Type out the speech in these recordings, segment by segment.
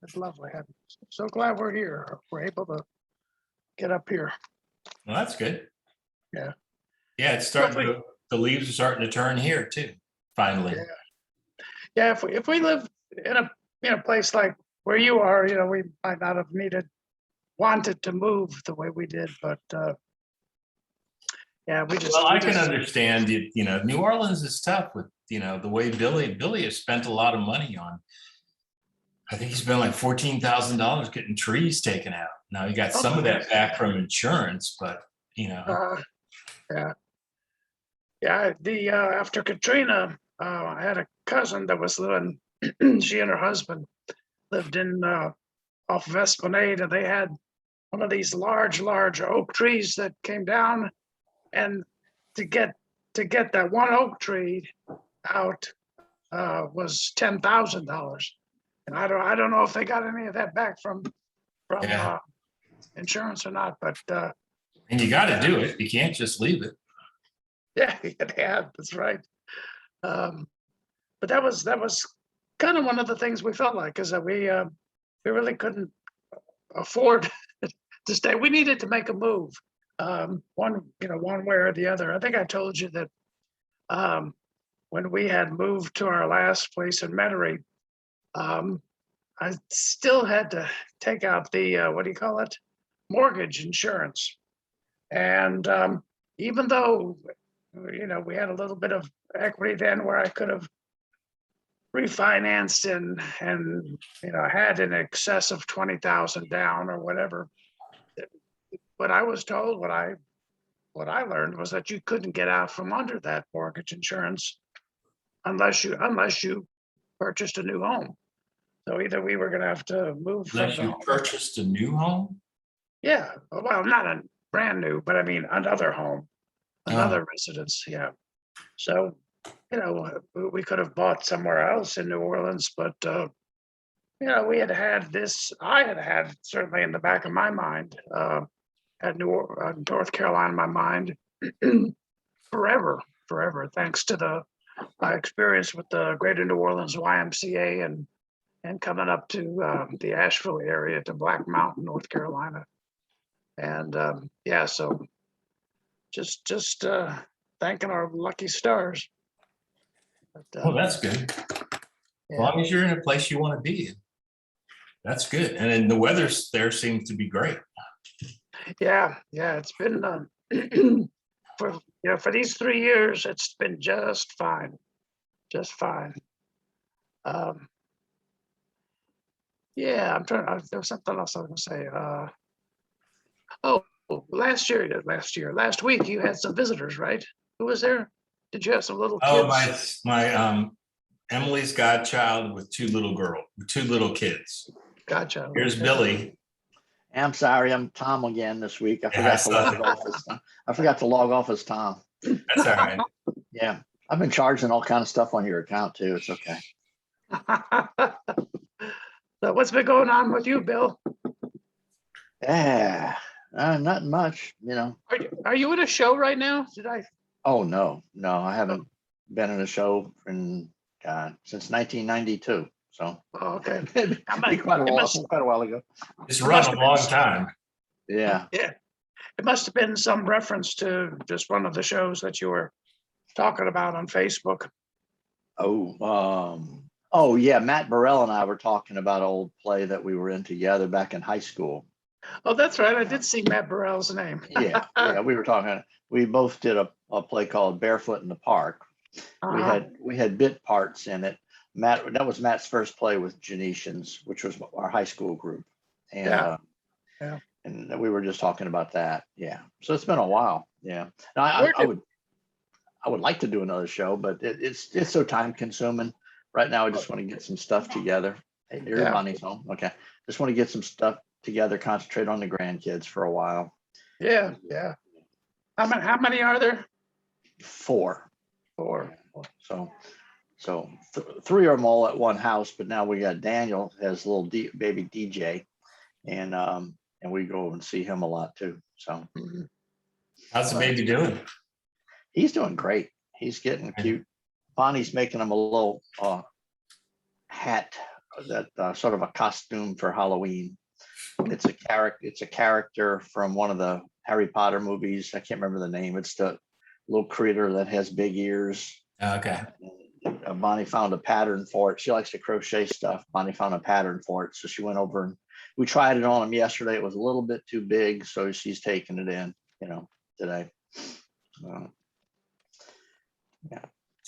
It's lovely. I'm so glad we're here. We're able to get up here. Well, that's good. Yeah. Yeah, it's starting to, the leaves are starting to turn here too, finally. Yeah. Yeah, if we live in a place like where you are, we might not have wanted to move the way we did, but yeah, Well, I can understand it. New Orleans is tough with, the way Billy has spent a lot of money on. I think he spent like $14,000 getting trees taken out. Now he got some of that back from insurance, but yeah. Yeah, after Katrina, I had a cousin that was living, she and her husband lived in off of Esplanade, and they had one of these large oak trees that came down, and to get that one oak tree out was $10,000, and I don't know if they got any of that back from insurance or not, but and you got to do it. You can't just leave it. yeah, that's right. But that was kind of one of the things we felt like, is that we really couldn't afford to stay. We needed to make a move, one way or the other. I think I told you that when we had moved to our last place in Metairie, I still had to take out the mortgage insurance, and even though we had a little bit of equity then where I could have refinanced and had in excess of 20,000 down or whatever. But I was told what I learned was that you couldn't get out from under that mortgage insurance unless you purchased a new home. So either we were going to have to move. Unless you purchased a new home? Yeah, well, not a brand new, but I mean another home, another residence. Yeah. So we could have bought somewhere else in New Orleans, but we had this. I had certainly in the back of my mind, had North Carolina in my mind forever. Thanks to my experience with the Greater New Orleans YMCA and coming up to the Asheville area to Black Mountain, North Carolina, and so just thanking our lucky stars. But, well, that's good. As long as you're in a place you want to be in, that's good. And then the weather there seems to be great. Yeah, it's been for these 3 years, it's been just fine. I'm trying. There was something else I was going to say. Last week you had some visitors, right? Who was there? Did you have some little kids? Oh, my Emily's godchild with two little kids. Gotcha. Here's Billy. I'm sorry, I'm Tom again this week. I forgot to log off as Tom. That's all right. Yeah, I've been charging all kind of stuff on your account too. It's okay. So what's been going on with you, Bill? Yeah, not much. Are you in a show right now? Oh no, I haven't been in a show since 1992. So okay, quite a while ago. It's run a long time. Yeah. It must have been some reference to just one of the shows that you were talking about on Facebook. Oh yeah, Matt Burrell and I were talking about an old play that we were in together back in high school. Oh, that's right. I did see Matt Burrell's name. yeah, we were talking. We both did a play called Barefoot in the Park. We had bit parts in it. That was Matt's first play with Genetians, which was our high school group, and and we were just talking about that. Yeah, so it's been a while. Yeah, I would like to do another show, but it's so time consuming. Right now, I just want to get some stuff together. Hey, your money's home. Okay, just want to get some stuff together, concentrate on the grandkids for a while. Yeah. How many are there? Four. So 3 of them all at one house, but now we got Daniel has a little baby DJ, and we go and see him a lot too. So how's the baby doing? He's doing great. He's getting cute. Bonnie's making him a little hat sort of a costume for Halloween. It's a character from one of the Harry Potter movies. I can't remember the name. It's the little critter that has big ears. Okay. Bonnie found a pattern for it. She likes to crochet stuff. Bonnie found a pattern for it. So she went over and we tried it on him yesterday. It was a little bit too big. So she's taking it in, today.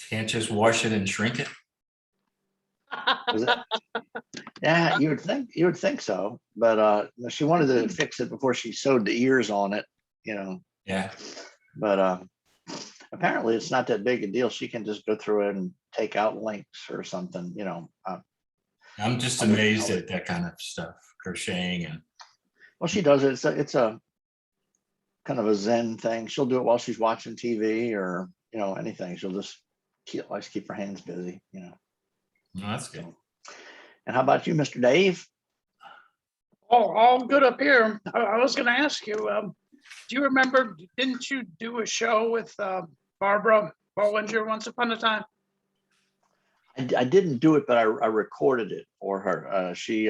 Can't just wash it and shrink it. Was it? Yeah, you would think so. But she wanted to fix it before she sewed the ears on it, Yeah. but apparently it's not that big a deal. She can just go through it and take out links or something, I'm just amazed at that kind of stuff, crocheting and Well, she does it. It's a kind of a Zen thing. She'll do it while she's watching TV or, anything. She'll just likes to keep her hands busy, well, that's good. And how about you, Mr. Dave? All good up here. I was gonna ask you, do you remember, didn't you do a show with Barbara Bollinger once upon a time? I didn't do it, but I recorded it for her. She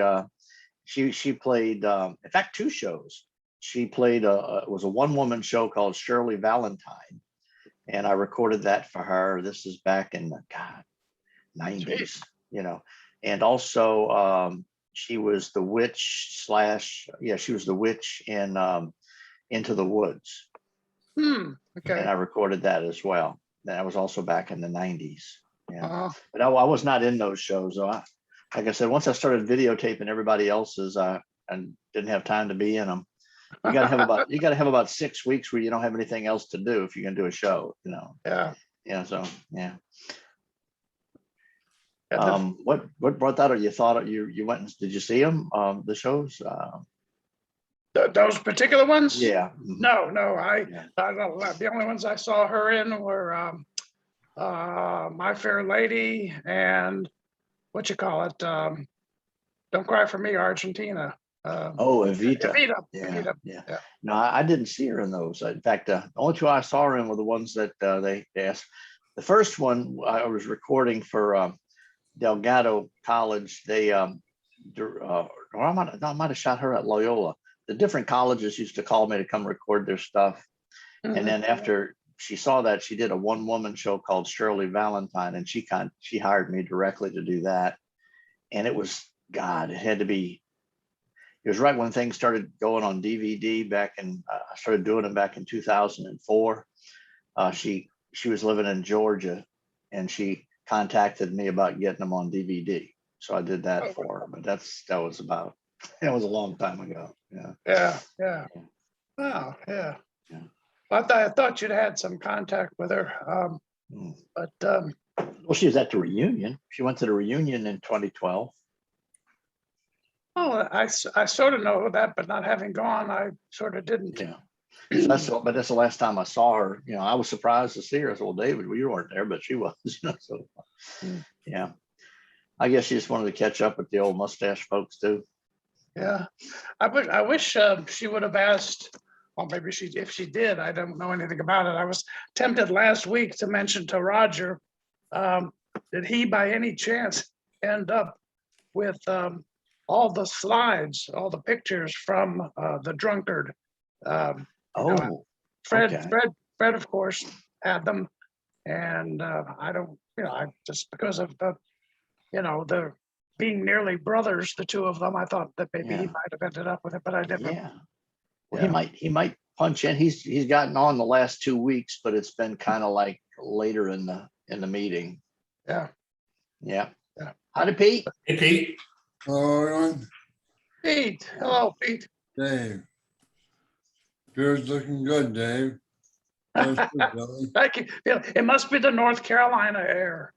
played, in fact, 2 shows. She played, it was a one-woman show called Shirley Valentine. And I recorded that for her. This is back in the 90s, and also she was the witch she was the witch in Into the Woods. Okay. And I recorded that as well. That was also back in the 90s. Yeah. Uh, But I wasn't in those shows. So like I said, once I started videotaping everybody else's, I didn't have time to be in them. You got to have about 6 weeks where you don't have anything else to do if you're gonna do a show, yeah. So yeah. Yeah, What brought that? Or you thought you went and did you see them? The shows? those particular ones? Yeah. No, Yeah. the only ones I saw her in were My Fair Lady and what you call it? Don't Cry for Me, Argentina. Oh, Evita. Evita. Yeah, Evita. yeah. Yeah. No, I didn't see her in those. In fact, the only 2 I saw her in were the ones that they asked. The first one I was recording for Delgado College. They or I might have shot her at Loyola. The different colleges used to call me to come record their stuff. And then after she saw that, she did a one-woman show called Shirley Valentine, and she hired me directly to do that. And it was, God, it was right when things started going on DVD back in, I started doing them back in 2004. She was living in Georgia and she contacted me about getting them on DVD. So I did that for her, but that was a long time ago. Yeah. Yeah. Wow. Yeah. Yeah. I thought you'd had some contact with her. But Well, she was at the reunion. She went to the reunion in 2012. I sort of know that, but not having gone, I sort of didn't. Yeah. So that's the last time I saw her. I was surprised to see her. I said, well, David, well, you weren't there, but she was. So yeah. I guess she just wanted to catch up with the old mustache folks too. Yeah. I wish she would have asked, or maybe if she did, I don't know anything about it. I was tempted last week to mention to Roger, did he by any chance end up with all the slides, all the pictures from the drunkard? Fred, okay. Fred, of course, had them, and I don't, I just because of the being nearly brothers, the 2 of them, I thought that maybe he might have ended up with it, but I didn't. Yeah. Well, he might punch in. He's gotten on the last 2 weeks, but it's been kind of like later in the meeting. Yeah. Yeah. Howdy, Pete. Hey, Pete. Hello, everyone. Pete, hello, Pete. Dave. Beer's looking good, Dave. How's it, Billy? Thank you. Yeah, it must be the North Carolina air.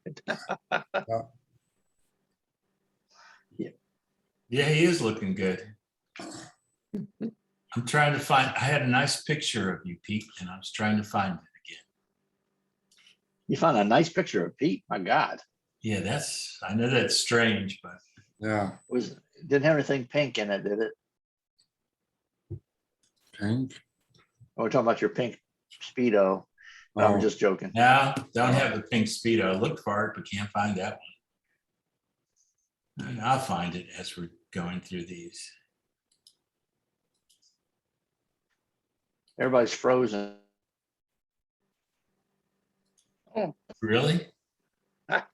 Yeah, he is looking good. I'm trying to find, I had a nice picture of you, Pete, and I was trying to find it again. You found a nice picture of Pete. My God. Yeah, I know that's strange, but Yeah, Didn't have anything pink in it, did it? pink. Oh, we're talking about your pink Speedo. No, I'm Oh, just joking. no, don't have the pink Speedo. Looked for it, but can't find that one. And I'll find it as we're going through these. Everybody's frozen. Really?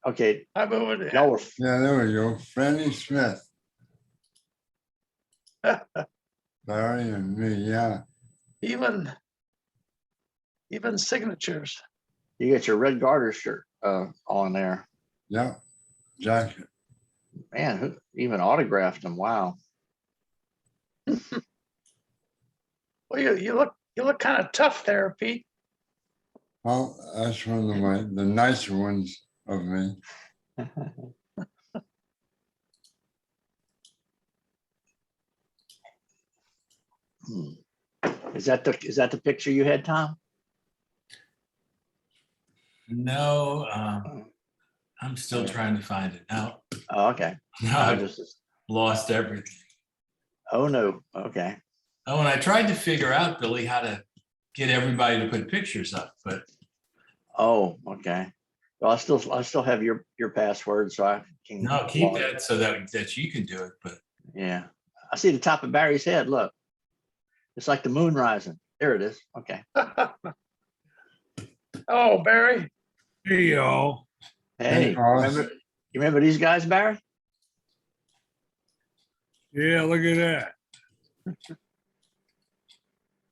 Okay, I moved. y'all were, Yeah, there we go. Franny Smith, Barry and me, yeah. Even signatures. you got your Red Garter shirt on there. Yeah, jacket. Man, who even autographed them? Wow. Well, you look kind of tough there, Pete. Well, that's one of the nicer ones of me. Hmm. Is that the picture you had, Tom? No, I'm still trying to find it now. Oh, okay. Now I I've just, lost everything. oh no, okay. Oh, and I tried to figure out, Billy, how to get everybody to put pictures up, but Oh, okay. Well, I still have your password, so I can. no, keep log- that so that you can do it. But Yeah, I see the top of Barry's head. Look, it's like the moon rising. There it is. Okay. Oh, Barry. Hey, y'all. Hey, Ross. you remember these guys, Barry? Yeah, look at that.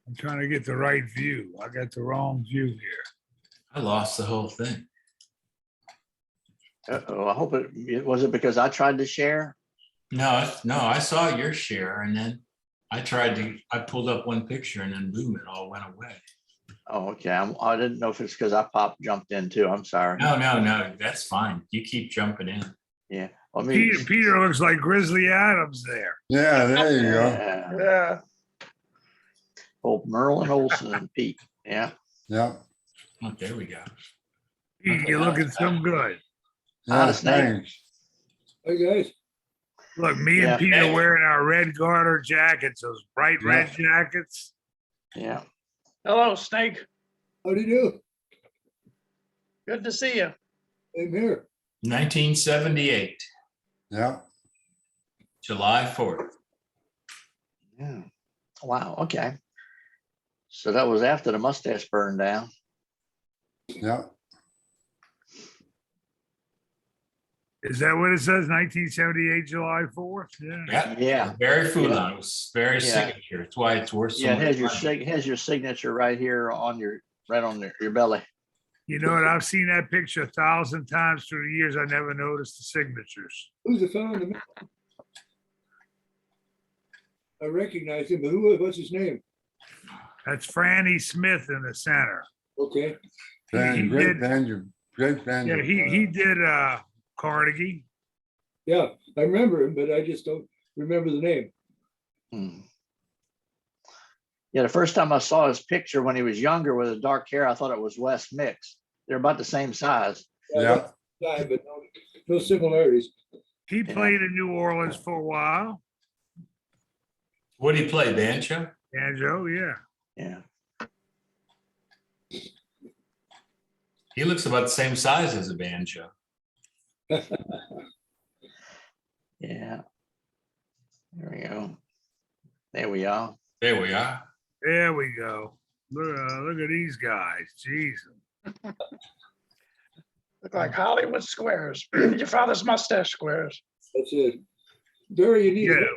I'm trying to get the right view. I got the wrong view here. I lost the whole thing. Uh-oh, I hope it was it because I tried to share. No, I saw your share, and then I pulled up one picture, and then boom, it all went away. Oh, okay. I didn't know if it's because I jumped in too. I'm sorry. No, that's fine. You keep jumping in. Yeah. Let me. Peter looks like Grizzly Adams there. Yeah, there you go. Yeah. Yeah. Oh, Merlin Olsen and Pete. Yeah. Yeah, Oh, there we go. Pete, you're looking some good. yeah, Snake. thanks. Hey, guys. Look, me Yeah. and Pete are wearing our Red Garter jackets, those bright red jackets. Yeah. Hello, Snake. How do you do? Good to see you. Same here. 1978, Yeah, July 4th. Yeah. Wow. Okay. So that was after the mustache burned down. yeah, Is that what it says? 1978, July 4th? Yeah. Yeah, Yeah. Barry Foulon. It was Barry's Yeah. signature. That's why it's worth so Yeah. It much has your money. has your signature right here on your belly. You know what? I've seen that picture 1,000 times through the years. I never noticed the signatures. Who's the fellow in the middle? I recognize him, but what's his name? That's Franny Smith in the center. Okay, He great did- band, great band. Yeah, he did Carnegie. yeah, I remember him, but I just don't remember the name. Hmm. Yeah, the first time I saw his picture when he was younger with the dark hair, I thought it was Wes Mix. They're about the same size. Yeah, Guy, but no similarities. He played in New Orleans for a while. What did he play? Banjo? Banjo, yeah. Yeah. He looks about the same size as a banjo. Yeah. There we go. There we are. There we are. There we go. Look at these guys. Jeez. Look like Hollywood squares. Your father's mustache squares. That's it. Barry, you need Yeah. it.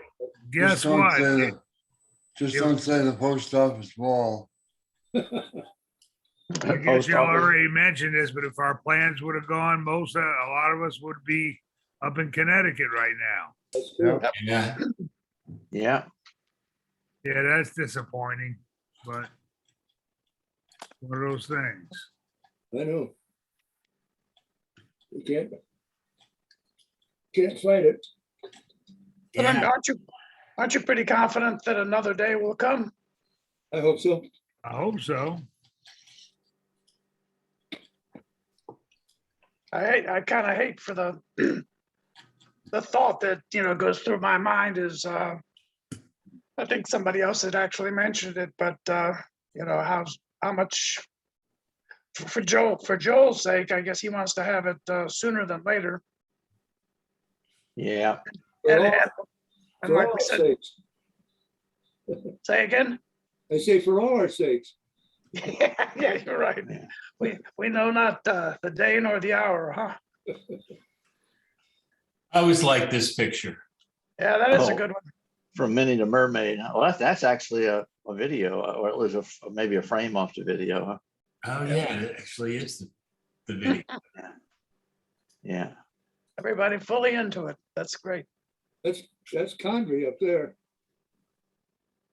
Guess just don't what? say the- Just Yeah. don't say the post office wall. I guess Post y'all office. already mentioned this, but if our plans would have gone, a lot of us would be up in Connecticut right now. That's cool. Yeah. Yeah. Yeah, that's disappointing, but one of those things. I know. You can't fight it. But Yeah. aren't you pretty confident that another day will come? I hope so. I hope so. I kind of hate for the the thought that goes through my mind is I think somebody else had actually mentioned it, but how much for Joel's sake, I guess he wants to have it sooner than later. Yeah, For And, all, and, and for like all we our said, sakes. say again? I say for all our sakes. Yeah, you're right. Yeah. We know not the day nor the hour, huh? I always like this picture. Yeah, that is a Oh. good one. From Minnie the Mermaid. Well, that's actually a video, or it was maybe a frame off the video. Huh? Oh, yeah, it actually is the video. Yeah, Everybody fully into it. That's great. That's Condrey up there.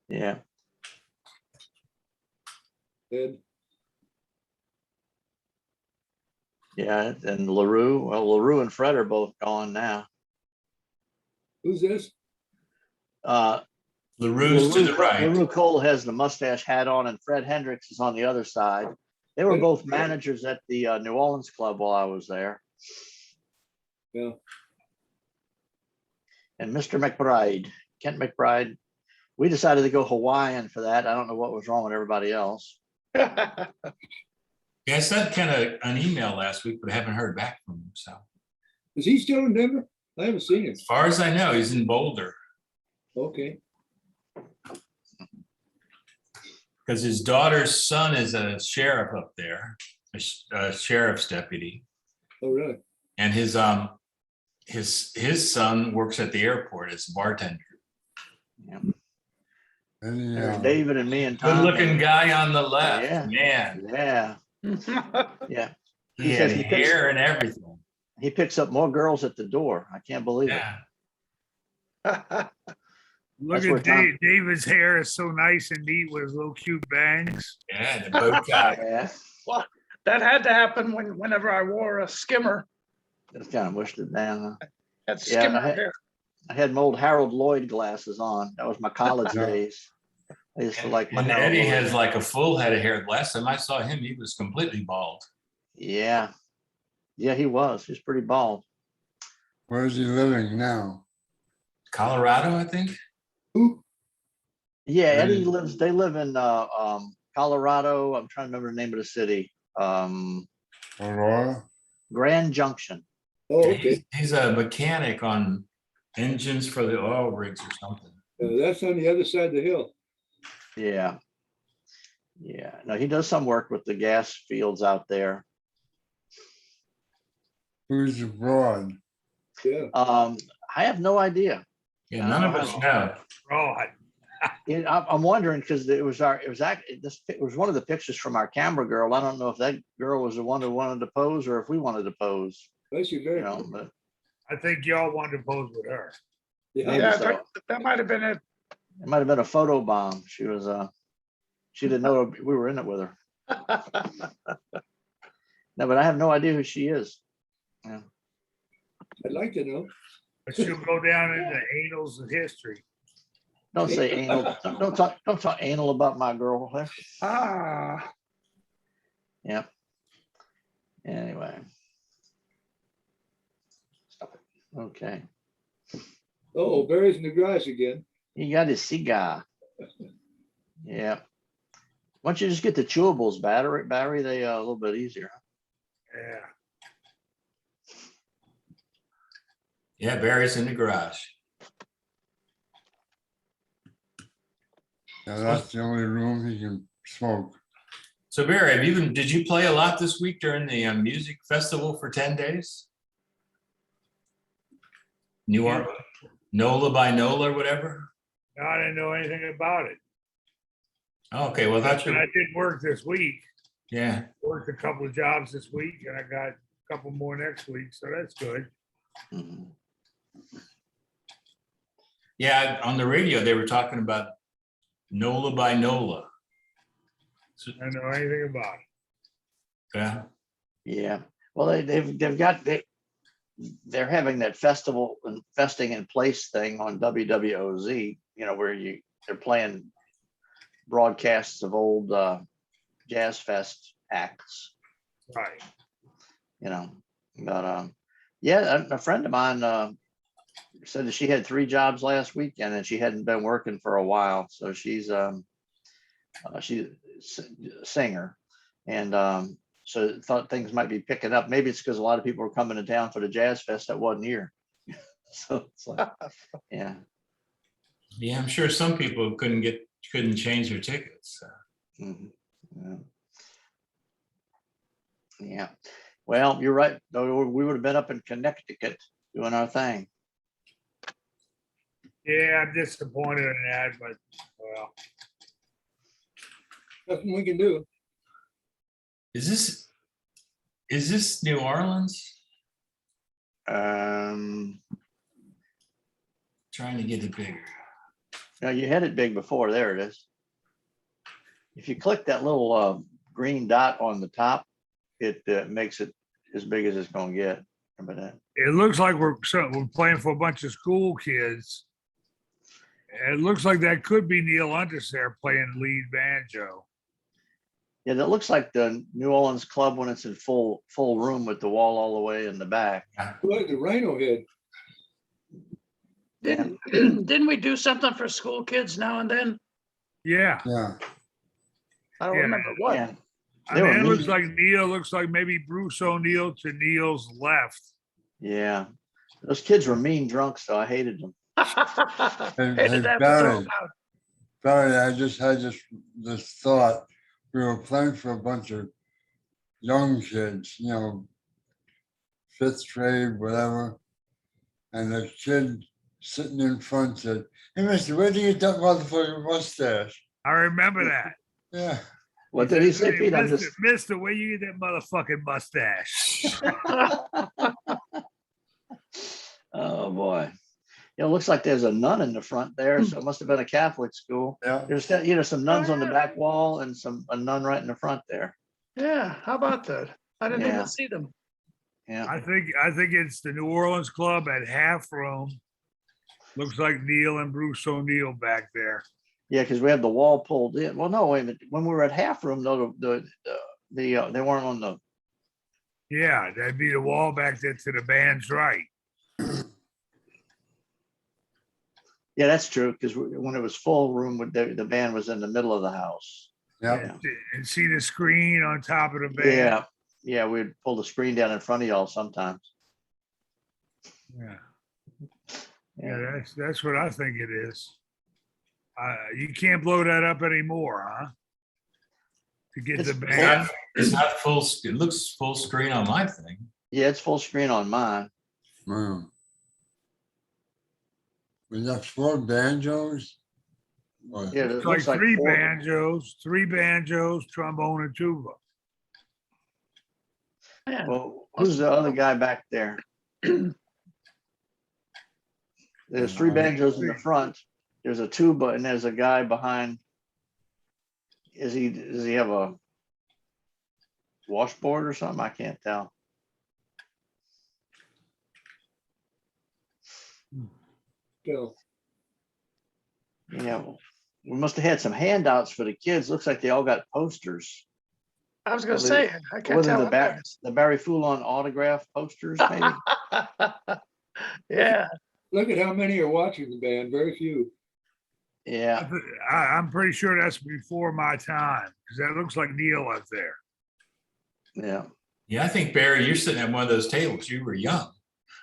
yeah. And Yeah, and LaRue, well, LaRue and Fred are both gone now. who's this? LaRue's to the right. LaRue Cole has the mustache hat on and Fred Hendricks is on the other side. They were both managers at the New Orleans club while I was there. Yeah. And Mr. McBride, Kent McBride, we decided to go Hawaiian for that. I don't know what was wrong with everybody else. Yeah, I sent kind of an email last week, but I haven't heard back from him. So Is he still in Denver? I haven't seen him. as far as I know, he's in Boulder Okay. because his daughter's son is a sheriff up there, a sheriff's deputy. Oh, really? And his son works at the airport as a bartender. And, There's David and me and Good Tom. looking guy on the left, Yeah. man. Yeah, yeah. He He had says he hair and everything. He picks up more girls at the door. I can't believe it. Yeah. Look That's where at Tom- David's hair is so nice and neat with his little cute bangs. Yeah, the bow tie. Yeah, That had to happen whenever I wore a skimmer. just kind of mushed it down. That Yeah, skimmer I had- hair. I had my old Harold Lloyd glasses on. That was my college Yeah. days. I used to like my And Harold Eddie Lloyd. has like a full head of hair. Last time I saw him, he was completely bald. Yeah. Yeah, he was. He's pretty bald. where's he living now? Colorado, I think. Who? Yeah, Eddie Really? lives, they live in Colorado. I'm trying to remember the name of the city. Aurora? Grand Junction. Oh, okay. He's a mechanic on engines for the oil rigs or something. That's on the other side of the hill. Yeah. Yeah. No, he does some work with the gas fields out there. Who's abroad? Yeah. I have no idea. Yeah, none of us know. Right. I'm wondering because it was one of the pictures from our camera girl. I don't know if that girl was the one who wanted to pose or if we wanted to pose, That's you you very know, cool. but I think y'all wanted to pose with her. Yeah. maybe Yeah, so. that might have been it. It might have been a photo bomb. She didn't know we were in it with her. No, but I have no idea who she is. Yeah. I'd like to know. But she'll go down in the annals of history. Don't say anal. Don't talk anal about my girl. Huh? Ah, Yeah. Anyway. Stop it. Okay. Oh, Barry's in the grass again. He got his cigar. Yeah. Why don't you just get the chewables, Barry? They a little bit easier. Yeah. Yeah, Barry's in the garage. Yeah, that's the only room he can smoke. So Barry, did you play a lot this week during the music festival for 10 days? New Orleans, NOLA by NOLA or whatever? I didn't know anything about it. Okay, well, that's And I did work this week. yeah. Worked a couple of jobs this week and I got a couple more next week. So that's good. Mhm. Yeah, on the radio, they were talking about NOLA by NOLA. So, I don't know anything about it. yeah, Yeah. Well, they're having that festival and festing in place thing on WWOZ, where they're playing broadcasts of old Jazz Fest acts, Right. but yeah, a friend of mine said that she had 3 jobs last weekend and she hadn't been working for a while. So she's a singer and so thought things might be picking up. Maybe it's because a lot of people were coming to town for the Jazz Fest that wasn't here. So it's like, yeah. Yeah, I'm sure some people couldn't change their tickets. So. Mhm, yeah. Yeah, well, you're right, though, we would have been up in Connecticut doing our thing. Yeah, I'm disappointed in that, but, well, Nothing we can do. Is this New Orleans? Um, Trying to get it bigger. no, you had it big before, there it is. If you click that little green dot on the top, it makes it as big as it's gonna get. Remember that? it looks like we're playing for a bunch of school kids. It looks like that could be Neil Huntis there playing lead banjo. Yeah, that looks like the New Orleans club when it's in full room with the wall all the way in the back. Look, the rhino head. Didn't we do something for school kids now and then? Yeah, Yeah, I don't Yeah. remember what. Yeah, I They mean, were it looks mean. like Neil, looks like maybe Bruce O'Neill to Neil's left. yeah. Those kids were mean drunks, though. I hated them. Hated hey, to have to throw Barry. 'em out. Barry, I just had this thought. We were playing for a bunch of young kids, you know, fifth grade, whatever. And the kid sitting in front said, "Hey, mister, where do you get that motherfucking mustache?" I remember that. Yeah. What did he say, Hey, Pete? I'm Mister, just, Mister, where you get that motherfucking mustache? oh, boy. It looks like there's a nun in the front there, so it must have been a Catholic school. Yeah. There's, some nuns on the back wall and a nun right in the front there. Yeah, how about that? I didn't Yeah. even see them. Yeah, I think it's the New Orleans club at half room. Looks like Neil and Bruce O'Neill back there. yeah, because we had the wall pulled in. Well, no, wait a minute. When we were at half room, though, they weren't on the, Yeah, that'd be the wall back there to the band's right. yeah, that's true, because when it was full room, the band was in the middle of the house. Yeah. And see the screen on top of the band. Yeah, yeah, we'd pull the screen down in front of y'all sometimes. Yeah. Yeah, that's what I think it is. You can't blow that up anymore, huh? To get the It's band. It's not full. It looks full screen on my thing. Yeah, it's full screen on mine. Wow. We got 4 banjos. Or- Yeah, it It's like looks like three 4. banjos, trombone and tuba. Man, Well, who's the other guy back there? There's 3 banjos in the front. There's a tuba and there's a guy behind. Does he have a washboard or something? I can't tell. So, Yeah, we must have had some handouts for the kids. Looks like they all got posters. I was gonna Was it- say, I can't Was it tell. the what that the Barry Foulon autograph posters, maybe? is. Yeah, look at how many are watching the band, very few. Yeah, I'm pretty sure that's before my time, because that looks like Neil up there. yeah, Yeah, I think Barry, you're sitting at one of those tables. You were young.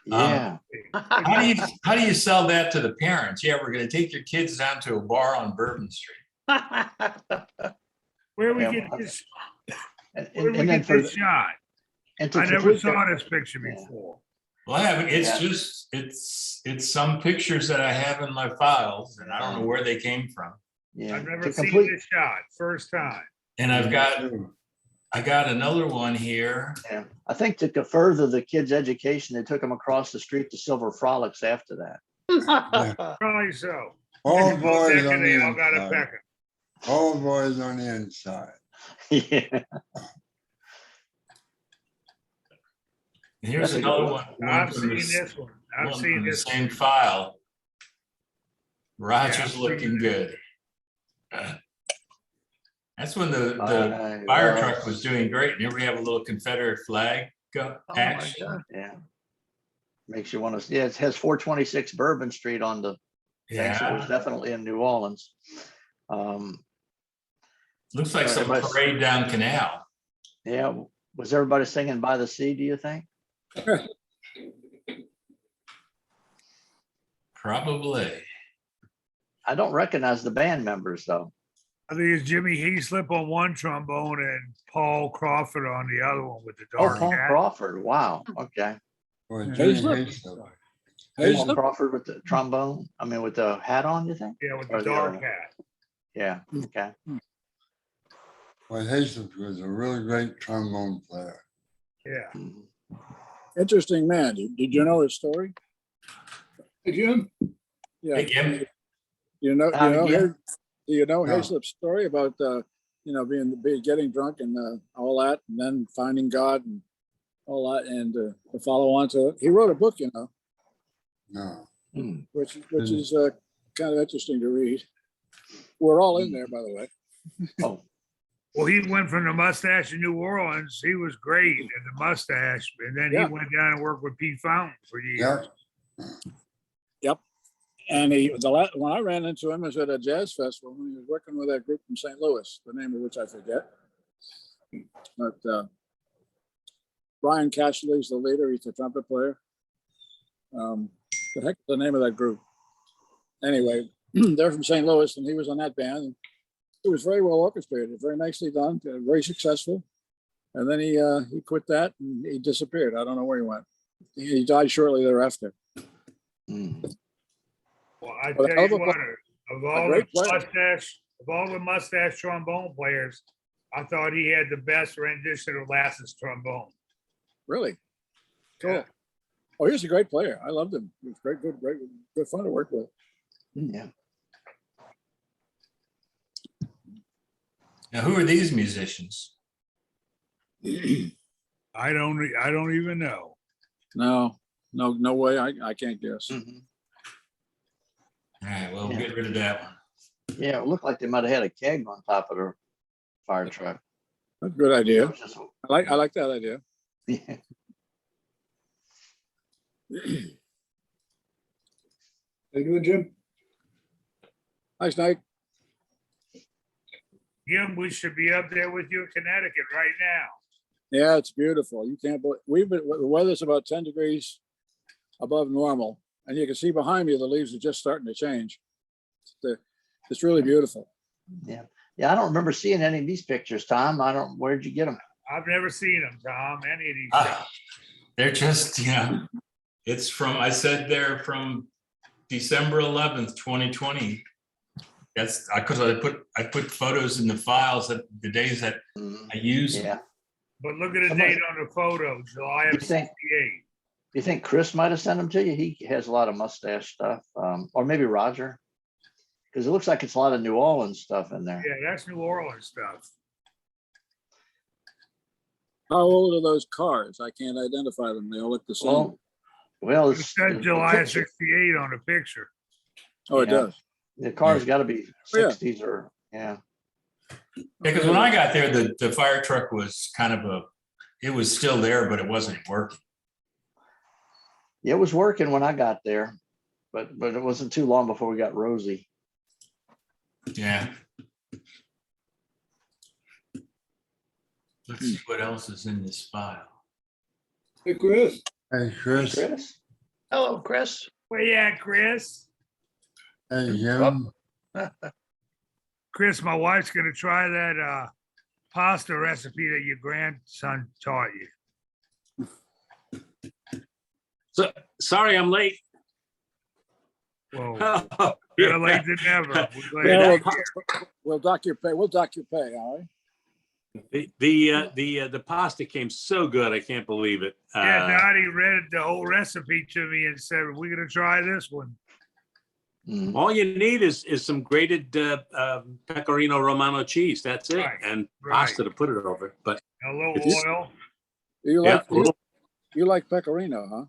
yeah. How do you sell that to the parents? Yeah, we're going to take your kids down to a bar on Bourbon Street. Where we Yeah, get well, this, And, where and, we and then get for, this shot? and to I never complete saw the- this picture Yeah. before. Well, I haven't. It's Yeah. just it's some pictures that I have in my files, and I don't know where they came from. yeah, I've never to seen complete, this shot, first time. And I got another one here. yeah. I think to further the kids' education, they took them across the street to Silver Frolics after that. Probably so. All boys Pecker, on they the all got a inside. pecker. All boys on the inside. Yeah, And here's That's a good another one. one. I've from seen the- this one. I've one seen from the this. same file. Roger's Yeah, I've looking seen good. That's when the I fire love- truck was doing great. And here we have a little Confederate flag Oh my action. God. Yeah. Makes you want to, yeah, it has 426 Bourbon Street on the thing, so it was Yeah, definitely in New Orleans. looks like some Everybody's- parade down Canal. Yeah, was everybody singing By the Sea, do you think? Probably. I don't recognize the band members though. I think it's Jimmy Heaslip on one trombone and Paul Crawford on the other one with the Oh, dark Paul hat. Crawford. Wow. Okay. Or Yeah. Jimmy Hayslip? Hayslip. Paul Hayslip? Crawford with the trombone. I mean, with the hat on, you think? Yeah, with Or the the dark other hat. Yeah. Okay. Well, Hayslip was a really great trombone player. Yeah. Mhm. Interesting man. Did you know his story? Hey, Jim? Yeah. Hey, Kim. You know, Howdy, Jim. do you know No. Hayslip's story about, getting drunk and all that, and then finding God and all that, and to follow on to it? He wrote a book, No. Mm. which is kind of interesting to read. We're all in there, by the way. Oh, Well, he went from the Mustache in New Orleans. He was great at the Mustache, and then Yeah. he went down and worked with Pete Fountain for years. Yep. And when I ran into him, it was at a jazz festival. He was working with that group from St. Louis, the name of which I forget. But Brian Cashley's the leader. He's the trumpet player. The heck is the name of that group? Anyway, they're from St. Louis, and he was on that band. And it was very well orchestrated, very nicely done, very successful. And then he quit that and he disappeared. I don't know where he went. He died shortly thereafter. mm. Well, I Well, tell hell of you a what, pla- of all the great player. mustache trombone players, I thought he had the best rendition of Lass's trombone. Really? Cool. Yeah. Oh, he was a great player. I loved him. He was great, good fun to work with. Yeah. Now, who are these musicians? I don't even know. No way. I can't guess. Mhm. All right, well, we'll Yeah. get rid of that one. Yeah. It looked like they might have had a keg on top of their fire truck. That's a good It idea. was just- I like that idea. yeah. How you doing, Jim? Nice night. Jim, we should be up there with you in Connecticut right now. Yeah, it's beautiful. You can't believe the weather's about 10 degrees above normal, and you can see behind me the leaves are just starting to change. It's really beautiful. Yeah. Yeah. I don't remember seeing any of these pictures, Tom. Where'd you get them? I've never seen them, Tom, any of these Ah, shots. They're just, it's from, I said they're from December 11th, 2020. That's because I put photos in the files that the days that Mm, I use. Yeah. But look at the Somebody- date on the photo, July You of think- '68. You think Chris might have sent them to you? He has a lot of mustache stuff, or maybe Roger, because it looks like it's a lot of New Orleans stuff in there. Yeah, that's New Orleans stuff. How old are those cars? I can't identify them. They all look the same. Well, It it's said the July of picture- '68 on the picture. Oh, it yeah. does. The car's got to be Oh, yeah. 60s or yeah. Because when I got there, the fire truck was kind of it was still there, but it wasn't working. It was working when I got there, but it wasn't too long before we got Rosie. Yeah. Let's see what else is in this file. Hey, Chris? Hey, Chris. Chris? Hello, Chris. Where you at, Chris? Hey, Jim. Chris, my wife's gonna try that pasta recipe that your grandson taught you. Sorry, I'm late. Whoa, Yeah. better late than never. We're Yeah, glad you're here. we'll dock your pay. We'll dock your pay, all right? The pasta came so good, I can't believe it. Yeah, Dottie read the whole recipe to me and said, we're gonna try this one. Mm, All you need is some grated pecorino romano cheese. That's it, Right, and right. pasta to put it over. But A little It's- oil. You yeah, like you like pecorino, huh?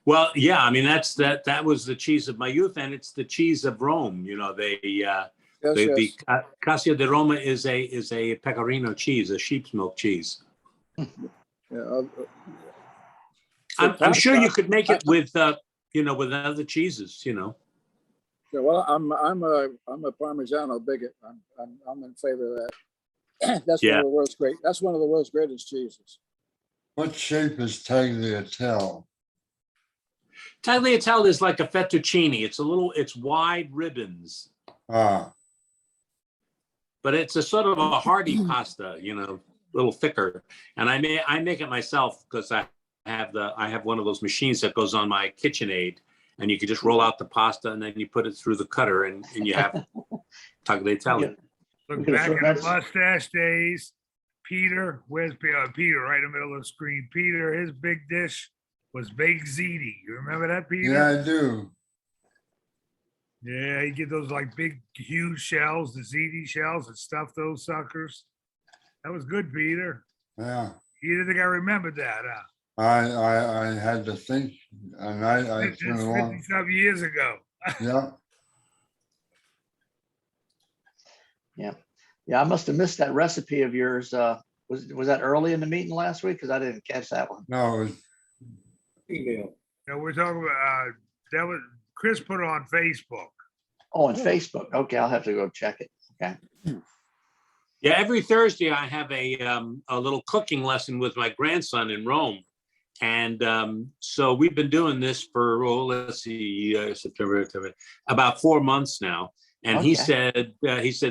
well, yeah. I mean, that was the cheese of my youth, and it's the cheese of Rome. Yes, The yes. Cassia di Roma is a pecorino cheese, a sheep's milk cheese. Yeah, I'm sure you pasta- could make it with with other cheeses. Yeah, well, I'm a Parmigiano bigot. I'm in favor of that. That's one Yeah. of the world's great. That's one of the world's greatest cheeses. What shape is tagliatelle? Tagliatelle is like a fettuccine. It's wide ribbons, Ah, but it's a sort of a hearty pasta, a little thicker. And I make it myself because I have one of those machines that goes on my KitchenAid, and you can just roll out the pasta and then you put it through the cutter and you have tagliatelle. Look Okay, back so in the that's- mustache days. Peter, where's Peter? Right in the middle of the screen. Peter, his big dish was baked ziti. You remember that, Peter? yeah, I do. Yeah, you get those like big, huge shells, the ziti shells, and stuff those suckers. That was good, Peter. Yeah. You didn't think I remembered that, huh? I had to think, and I It's spent a long, 50-some years ago. yeah. Yeah, I must have missed that recipe of yours. Was that early in the meeting last week? Because I didn't catch that one. No, it was, Email. Now we're talking about that was Chris put it on Facebook. Oh, on Facebook. Okay, I'll have to go check it. Okay. Yeah, every Thursday I have a little cooking lesson with my grandson in Rome. And so we've been doing this for, let's see, September, October, about 4 months now. And he said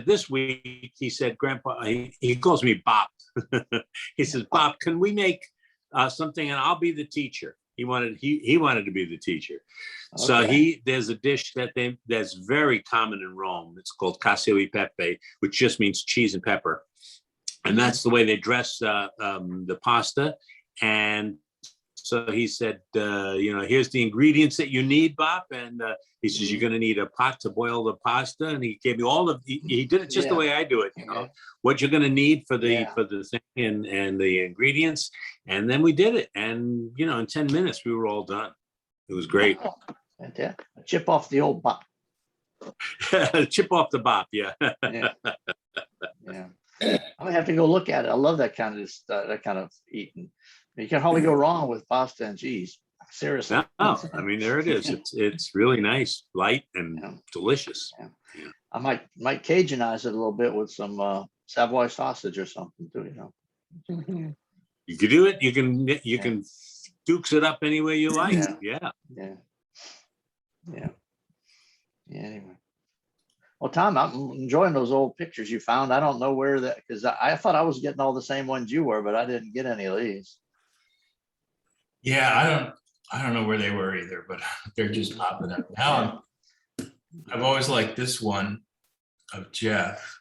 this week, he said, Grandpa, he calls me Bop. He says, Bop, can we make something and I'll be the teacher. He wanted to be the teacher. So Okay. there's a dish that's very common in Rome. It's called cacio e pepe, which just means cheese and pepper. And that's the way they dress the pasta. And so he said, here's the ingredients that you need, Bob. And he says, you're going to need a pot to boil the pasta. And he gave me he did it just the Yeah. way I do it, Okay. what you're going to need for the Yeah. thing and the ingredients. And then we did it. And, in 10 minutes, we were all done. It was great. Yeah. Chip off the old bop. Chip off the bop. Yeah. Yeah. Yeah. I'm gonna have to go look at it. I love that kind of eating. You can hardly go wrong with pasta and cheese. Seriously. No, I mean, there it is. It's really nice, light and Yeah. delicious. I might Cajuinize it a little bit with some Savoy sausage or something too, You can do it. You can dukes it up any way you like. Yeah. Yeah. Yeah. Anyway. Well, Tom, I'm enjoying those old pictures you found. I don't know where that, because I thought I was getting all the same ones you were, but I didn't get any of these. Yeah, I don't know where they were either, but they're just popping up now. I've always liked this one of Jeff.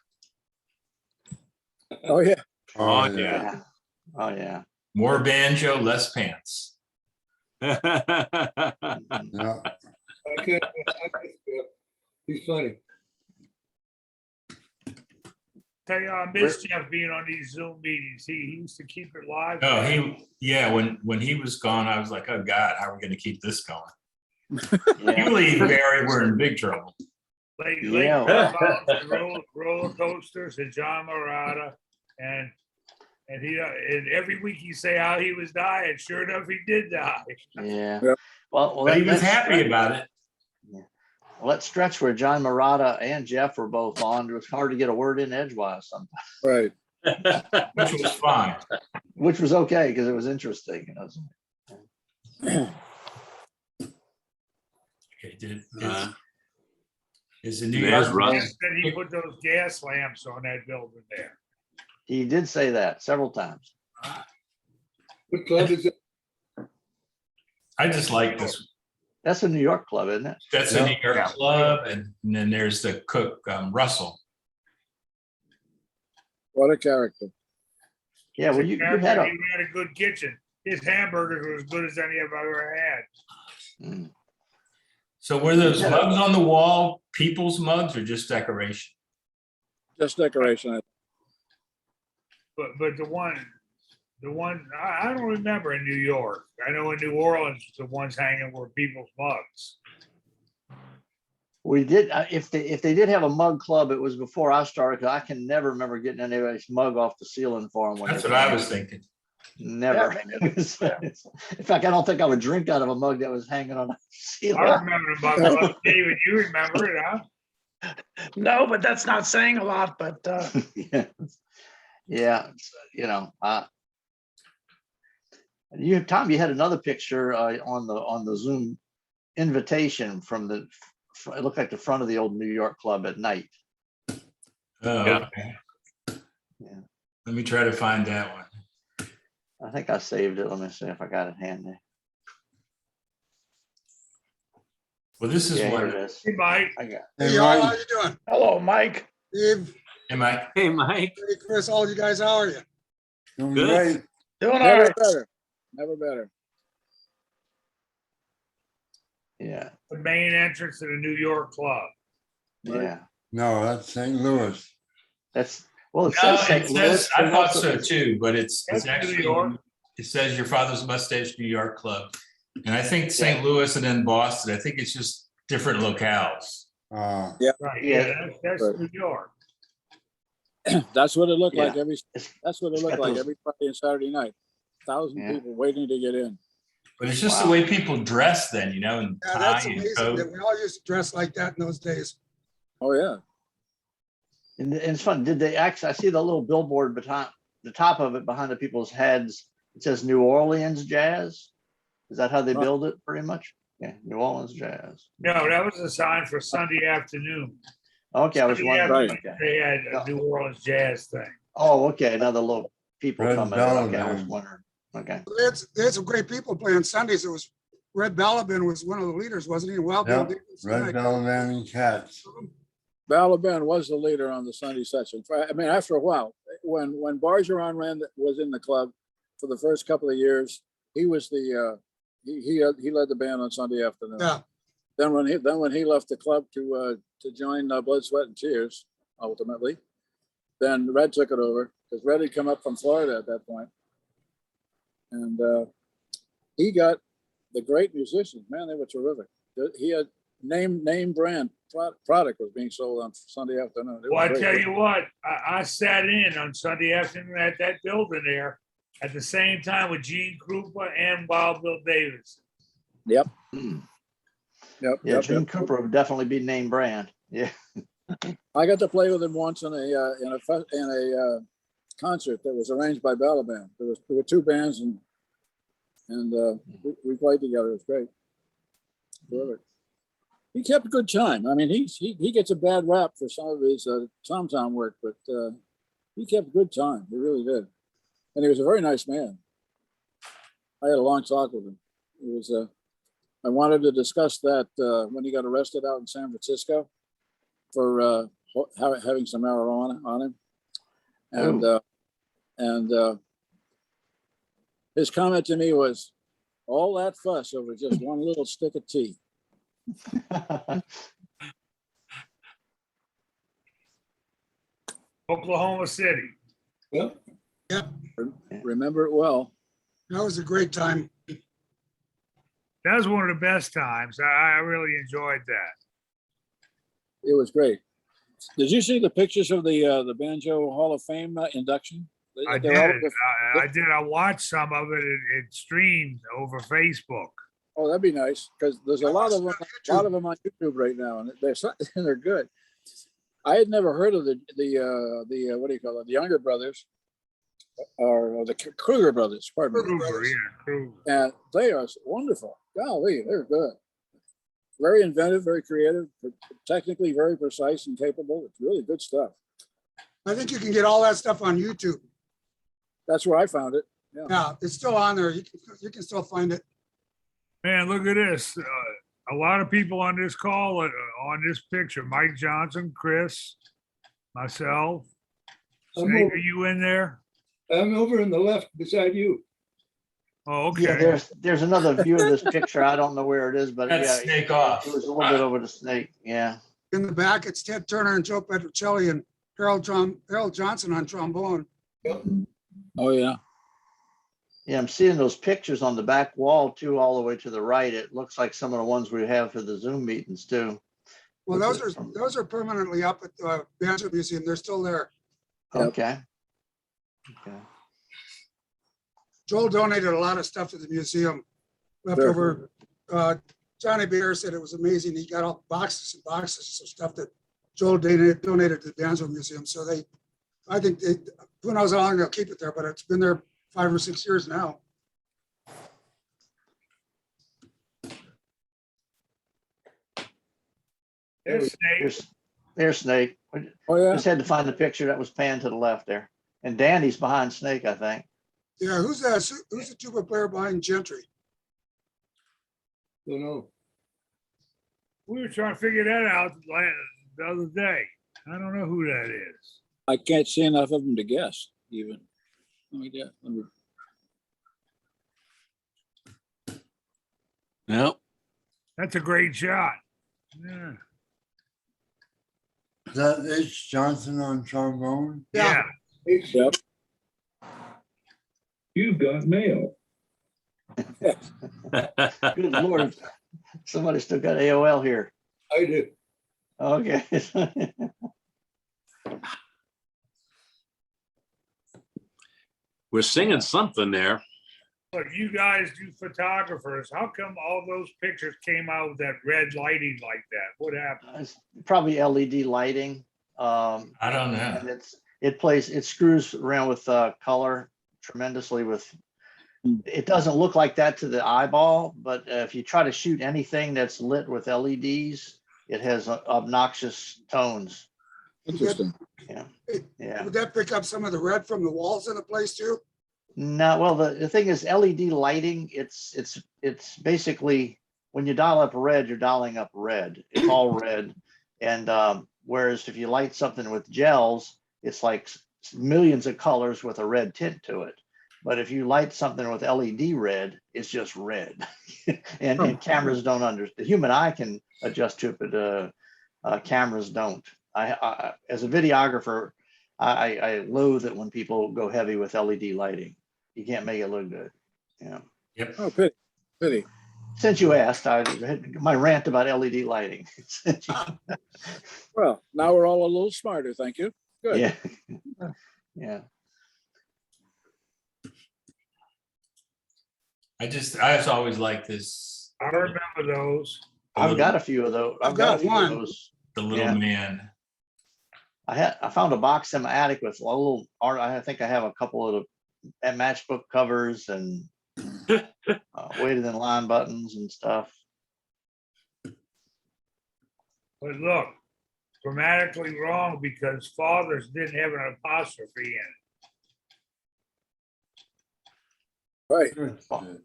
Oh, yeah. Oh, yeah. Yeah. Oh, yeah. More banjo, less pants. Yeah. He's funny. Tell you, I miss Jeff being on these Zoom meetings. He used to keep it live. When he was gone, I was like, oh God, how are we gonna keep this going? Yeah. You leave, Barry, we're in big trouble. Late Yeah. roller coasters and John Morata, and and every week he say how he was dying. Sure enough, he did die. Yeah. Yep. Well, But he was let's happy stretch- about it. Let's stretch where John Morata and Jeff were both on. It was hard to get a word in edgewise sometimes, Right. Which was fine. which was okay because it was interesting. Okay, Uh, is the New there's York Russ. Jeff said he put those gas lamps on that building there. He did say that several times. What club is it? I just like this. That's a New York club, isn't it? That's a Yeah. New York club, and then there's the cook, Russell. What a character. Yeah, well, you had a. He had a good kitchen. His hamburgers were as good as any I've ever had. Mm. So were those Yeah. mugs on the wall people's mugs or just decoration? Just decoration. But the one I don't remember in New York. I know in New Orleans, the ones hanging were people's mugs. We did, if they did have a mug club, it was before I started, 'cause I can never remember getting anybody's mug off the ceiling for them. That's what I was thinking. Never. In fact, I don't think I would drink out of a mug that was hanging on the I ceiling. remember the mug. David, you remember it, huh? No, but that's not saying a lot, but Yeah. Yeah, Tom, you had another picture on the Zoom invitation from it looked like the front of the old New York Club at night. Oh, Yeah. okay. Yeah. Let me try to find that one. I think I saved it. Let me see if I got it handy. Well, this is Yeah, here one. it is. Hey, Mike. I got. Hey, Hey, y'all, how Mike, you doing? Hello, Mike. Dave, Am I? Hey, Mike. hey, Chris, all you guys, how are you? doing Good. great. Doing all Never right. better. Never better. Yeah, The main entrance to the New York Club. yeah. No, that's St. Louis. That's, well, it No, says it St. Louis. says, I but thought also so it's- too, but it's That's New actually, York. it says your father's mustache New York Club. And I think St. Louis and then Boston, I think it's just different locales. Right, Yeah. yeah, that's Right. New York. That's what it looked like Yeah. every, It's- that's what it it's looked got like those- every Friday and Saturday night. 1,000 Yeah. people waiting to get in. But it's just Wow. the way people dress then, you know, and Yeah, tie that's and amazing that coat. we all used to dress like that in those days. Oh, yeah. And it's fun. Did they actually, I see the little billboard behind the top of it behind the people's heads. It says New Orleans Jazz. Is that how they Right. build it pretty much? Yeah, New Orleans Jazz. No, that was a sign for Sunday afternoon. Okay, I was Sunday wondering. afternoon, Okay. They had a New Orleans jazz thing. Oh, okay, another little people Red coming. Okay, I was Ballad. wondering. Okay. They had some great people playing Sundays. It was Red Balaban was one of the leaders, wasn't he? Wild Bill Yep, Davis. Red Bellman and Cats. Balaban was the leader on the Sunday session. I mean, after a while, when Bargeron was in the club for the first couple of years, he was he led the band on Sunday afternoon. Yeah, Then when he left the club to join Blood, Sweat, and Tears, ultimately, then Red took it over because Red had come up from Florida at that point, and he got the great musicians. Man, they were terrific. He had name brand product was being sold on Sunday afternoon. It was Well, I great. tell you what, I sat in on Sunday afternoon at that building there at the same time with Gene Krupa and Wild Bill Davis. Yep. Hmm. Yep. Yeah, yep, Gene yep. Cooper would definitely be name brand. Yeah. I got to play with him once in a concert that was arranged by Balaban. There were two bands and we played together. It was great. Terrific. He kept a good time. I mean, he gets a bad rap for some of his tom-tom work, but he kept a good time. He really did, and he was a very nice man. I had a long talk with him. It was I wanted to discuss that when he got arrested out in San Francisco for having some marijuana on him, and his comment to me was, "All that fuss over just one little stick of tea." Oklahoma City. Well, Remember it well. that was a great time. That was one of the best times. I really enjoyed that. It was great. Did you see the pictures of the Banjo Hall of Fame induction? I They're all- did. I did. I watched some of it. It streamed over Facebook. Oh, that'd be nice because there's a lot of them. A lot of them on YouTube right now, and they're good. I had never heard of the what do you call it? The Younger Brothers, or the Kruger Brothers. Pardon me. Kruger, yeah, Kruger. And they are wonderful. Golly, they're good. Very inventive, very creative, technically very precise and capable. It's really good stuff. I think you can get all that stuff on YouTube. That's where I found it. Yeah, it's still on there. You can still find it. Man, look at this. A lot of people on this call, on this picture, Mike Johnson, Chris, myself. I'm Snake, over- are you in there? I'm over in the left beside you. Oh, Yeah, okay. there's another view of this picture. I don't know where it is, but That's yeah, Snake Off. it was a little bit over the snake. Yeah. In the back, it's Ted Turner and Joe Petruccelli and Harold Johnson on trombone. Oh yeah. Yeah, I'm seeing those pictures on the back wall too, all the way to the right. It looks like some of the ones we have for the Zoom meetings too. Well, those are permanently up at the Banjo Museum. They're still there. Yep. Okay. Okay. Joel donated a lot of stuff to the museum. Leftover, Johnny Bear said it was amazing. He got all boxes and boxes of stuff that Joel donated to the Banjo Museum. So I think who knows how long they'll keep it there, but it's been there 5 or 6 years now. There's Snake. There's Snake. We Oh, yeah. just had to find the picture that was panned to the left there. And Danny's behind Snake, I think. Yeah, who's that? Who's the tuba player behind Gentry? Don't know. We were trying to figure that out the other day. I don't know who that is. I can't see enough of them to guess even. Let me get, let me, No, That's a great shot. Yeah. Is that H. Johnson on trombone? Yeah. yep. You've got mail. Good Lord. Somebody still got AOL here. I do. Okay. we're singing something there. Look, you guys do photographers. How come all those pictures came out with that red lighting like that? What happened? It's probably LED lighting. I don't And know. it screws around with color tremendously with, it doesn't look like that to the eyeball, but if you try to shoot anything that's lit with LEDs, it has obnoxious tones. Interesting. Yeah. Yeah. Would that pick up some of the red from the walls in the place too? No, well, the thing is LED lighting, it's basically when you dial up red, you're dialing up red. It's all red. And whereas if you light something with gels, it's like millions of colors with a red tint to it. But if you light something with LED red, it's just red. and cameras don't the human eye can adjust to it, but cameras don't. I as a videographer, I loathe it when people go heavy with LED lighting. You can't make it look good. Yeah. Yep. Oh, pity. Since you asked, I had my rant about LED lighting. Well, now we're all a little smarter. Thank you. Good. Yeah. Yeah. I just always like this. I remember those. I've got a few of those. I've got a few of one. those. The little Yeah. man. I found a box in my attic with a little art. I think I have a couple of the matchbook covers and weighted in line buttons and stuff. But look, grammatically wrong because fathers didn't have an apostrophe in Right. Good shit.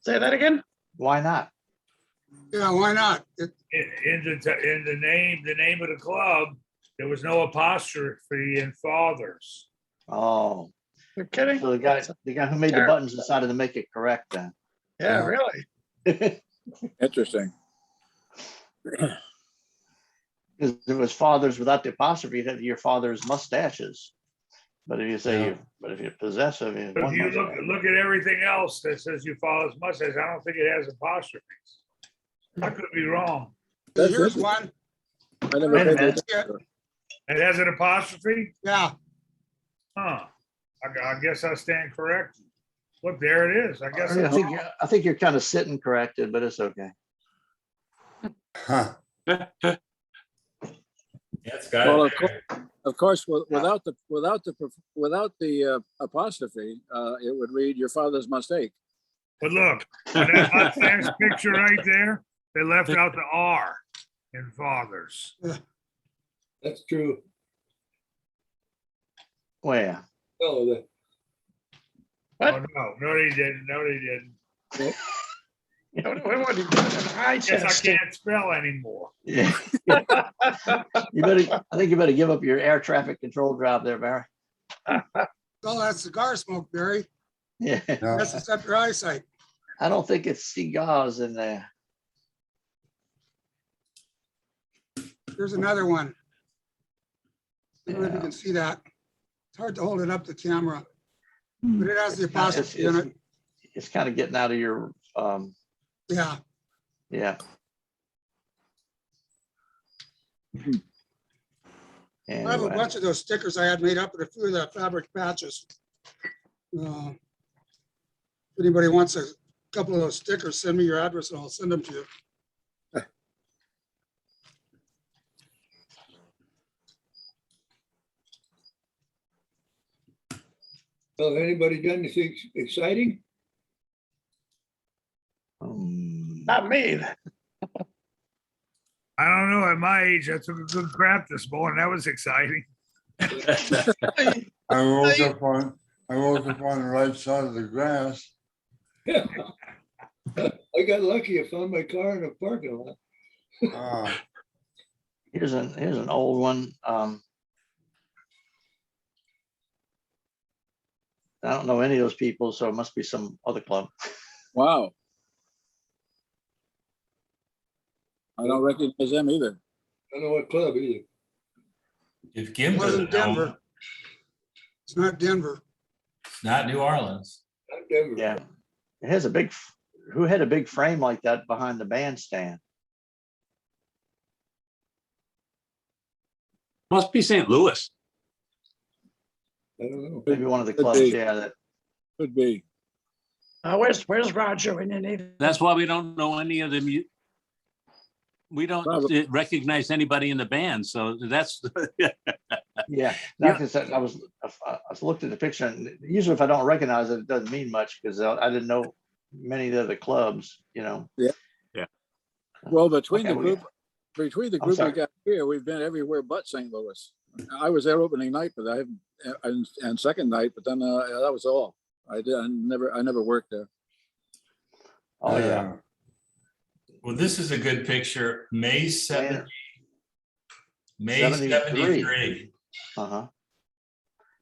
Say that again? Why not? Yeah, why not? it. In the name of the club, there was no apostrophe in fathers. Oh, You're kidding? so the guy who made the buttons decided to make it correct then. Yeah, Yeah. really? Interesting. Because it was fathers without the apostrophe, that your father's mustaches. But if you say Yeah. if you're possessive, you have But if one you mustache. look at everything else that says your father's mustache, I don't think it has apostrophes. I could be wrong. That's Here's interesting. one. I never Wait a paid minute. attention. It has an apostrophe? Yeah, Huh. I guess I stand corrected. Look, there it is. I guess. I I'm think wrong. I think you're kind of sitting corrected, but it's okay. Huh. Yeah, it's got Well, it there. Of course, without the apostrophe, it would read your father's mistake. But look, on that mustache picture right there, they left out the R in fathers. That's true. Well, Oh, What? Oh, no, they didn't. No, they didn't. What do you do? I Guess I just, can't spell anymore. yeah. I think you better give up your air traffic control job there, Barry. all that cigar smoke, Barry. Yeah. Yeah. Messes up your eyesight. I don't think it's cigars in there. Here's another one. I don't know if you Yeah. can see that. It's hard to hold it up to camera, but it has the apostrophe in it. It's kind of getting out of your, Yeah, yeah. I have a Anyway, bunch of those stickers I had made up with a few of the fabric patches. If anybody wants a couple of those stickers, send me your address and I'll send them to you. well, anybody done anything exciting? um, not me. I don't know, at my age, I took a good crap this morning. That was exciting. I woke up on the right side of the grass. I got lucky. I found my car in a parking lot. Ah, Here's an old one. I don't know any of those people, so it must be some other club. Wow. I don't recognize them either. I don't know what club either. If Kim It doesn't wasn't know, Denver. It's not Denver. it's not New Orleans. Not Denver. Yeah. It has a big, who had a big frame like that behind the bandstand? Must be St. Louis. I don't know. Maybe one of the Could clubs, be. yeah, that, Could be. Where's Roger? We didn't need. That's why we don't know any of the we don't Probably. recognize anybody in the band. So that's, yeah. Like I said, I looked at the picture, and usually if I don't recognize it, it doesn't mean much, because I didn't know many of the other clubs, you know. Well, between Okay, the group I'm we sorry. got here, we've been everywhere but St. Louis. I was there opening night, but and second night, but then that was all. I never worked there. Oh, yeah. Well, this is a good picture. May 70, May 73. 73. Uh-huh.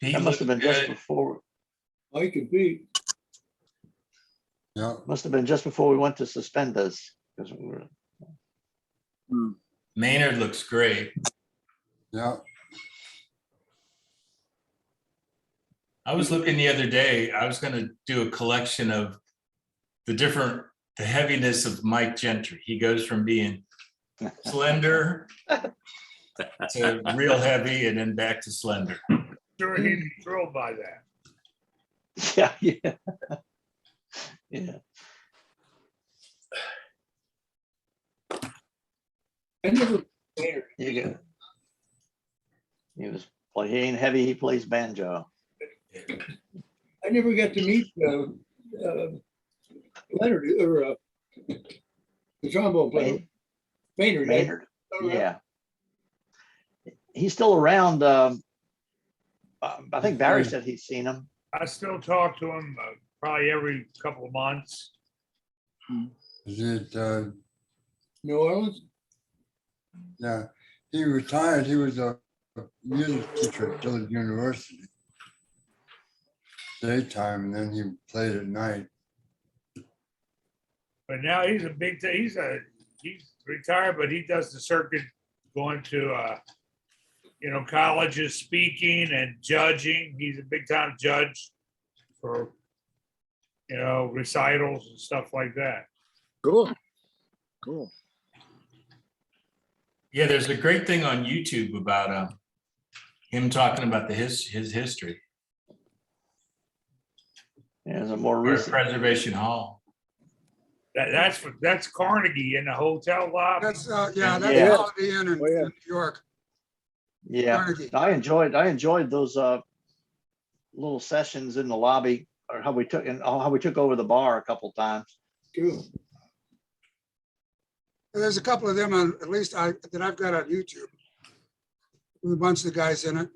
Pete That must have been looked just good. before, Mike and Pete. yeah, must have been just before we went to Suspenders. 'Cause we were, Maynard looks great. yeah. I was looking the other day, I was gonna do a collection of the heaviness of Mike Gentry. He goes from being slender to real heavy and then back to slender. Sure, he'd be thrilled by that. yeah, yeah. Yeah. I never, You get. He ain't heavy, he plays banjo. I never got to meet Leonard or the trombone player. Maynard. Maynard, I don't know. yeah. He's still around. I think Barry said he's seen him. I still talk to him probably every couple of months. Is it, New Orleans? yeah, he retired. He was a music teacher at Dillard University. Daytime, and then he played at night. But now he's he's retired, but he does the circuit going to colleges speaking and judging. He's a big time judge for recitals and stuff like that. Cool. Yeah, there's a great thing on YouTube about him talking about his history. Yeah, there's a more Or recent. Preservation Hall. That's Carnegie in the hotel lobby. That's, that's Yeah. Holiday Inn in Oh, yeah. New York. Yeah, Carnegie. I enjoyed those little sessions in the lobby, or how we took over the bar a couple times. True. There's a couple of them on, at least that I've got on YouTube. With a bunch of the guys in it.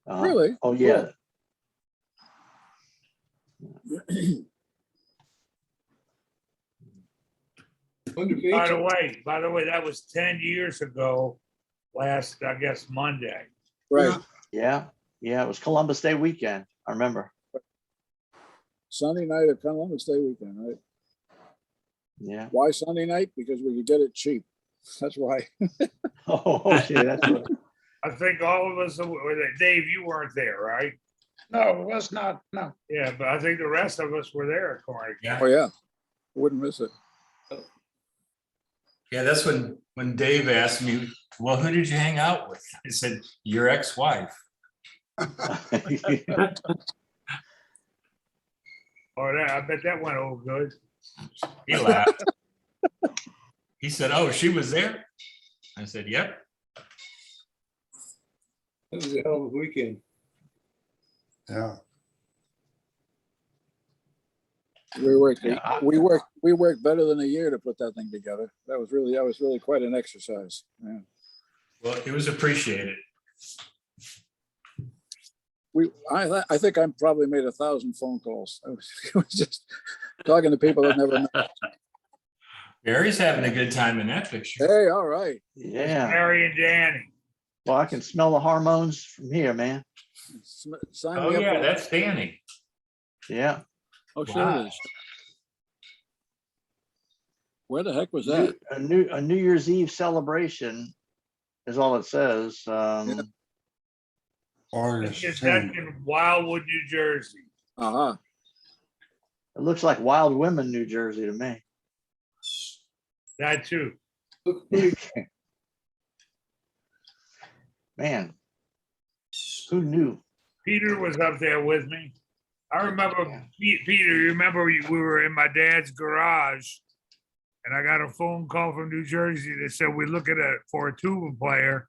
Really? Oh, yeah. Under By the feature. way, that was 10 years ago, last, I guess, Monday. Right. Yeah, it was Columbus Day weekend, I remember. Sunday night at Columbus Day weekend, right? Yeah. Why Sunday night? Because we could get it cheap. That's why. Oh, okay, that's what. I think all of us, Dave, you weren't there, right? No, it was not, no. Yeah, but I think the rest of us were there at Carnegie. Yeah. Oh, yeah. Wouldn't miss it. Yeah, that's when Dave asked me, well, who did you hang out with? I said, your ex-wife. Oh, I bet that went over good. He laughed. He said, oh, she was there? I said, yep. That was a hell of a weekend. Yeah, We worked, Yeah, I- we worked better than a year to put that thing together. That was really quite an exercise. Yeah. Well, it was appreciated. I think I probably made 1,000 phone calls. It was just talking to people that never met. Barry's having a good time in that picture. Hey, all right. Yeah, Harry and Danny. well, I can smell the hormones from here, man. Sign Oh, me up. yeah, for- that's Danny. Yeah. Oh, sure Wow. it is. Where the heck was that? A New Year's Eve celebration is all it says. August That's 10th. in Wildwood, New Jersey. Uh-huh. It looks like Wild Women, New Jersey to me. That too. Man, who knew? Peter was up there with me. I remember, Yeah. Peter, you remember we were in my dad's garage and I got a phone call from New Jersey that said, we're looking for a tuba player.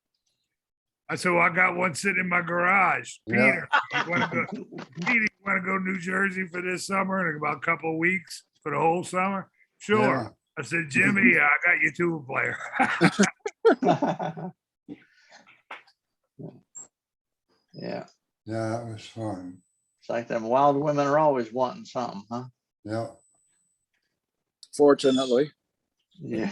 I said, well, I got one sitting in my garage. Yeah. Peter, you want to go? Peter, you want to go to New Jersey for this summer in about a couple of weeks for the whole summer? Sure. I said, Jimmy, I got your tuba player. Yeah, Yeah, that was fun. it's like them wild women are always wanting something, huh? Yeah. Fortunately. Yeah.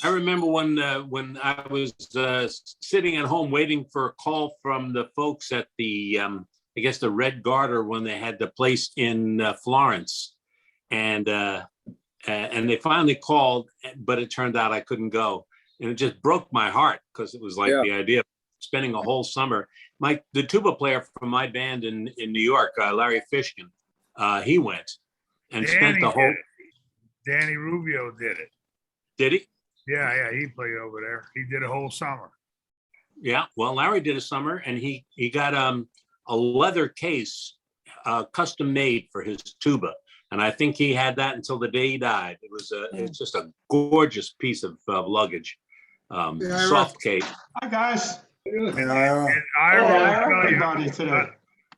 I remember when I was sitting at home waiting for a call from the folks at the, I guess the Red Garter when they had the place in Florence. And they finally called, but it turned out I couldn't go. And it just broke my heart because it was like Yeah. the idea of spending a whole summer. The tuba player from my band in New York, Larry Fishkin, he went and spent the whole, Danny Rubio did it. did he? Yeah, he played over there. He did a whole summer. Yeah, well, Larry did a summer and he got a leather case custom made for his tuba. And I think he had that until the day he died. It's just a gorgeous piece of luggage. I Soft case. Hi, guys. Yeah. And Ira, Hello, I'll tell you, Everybody today.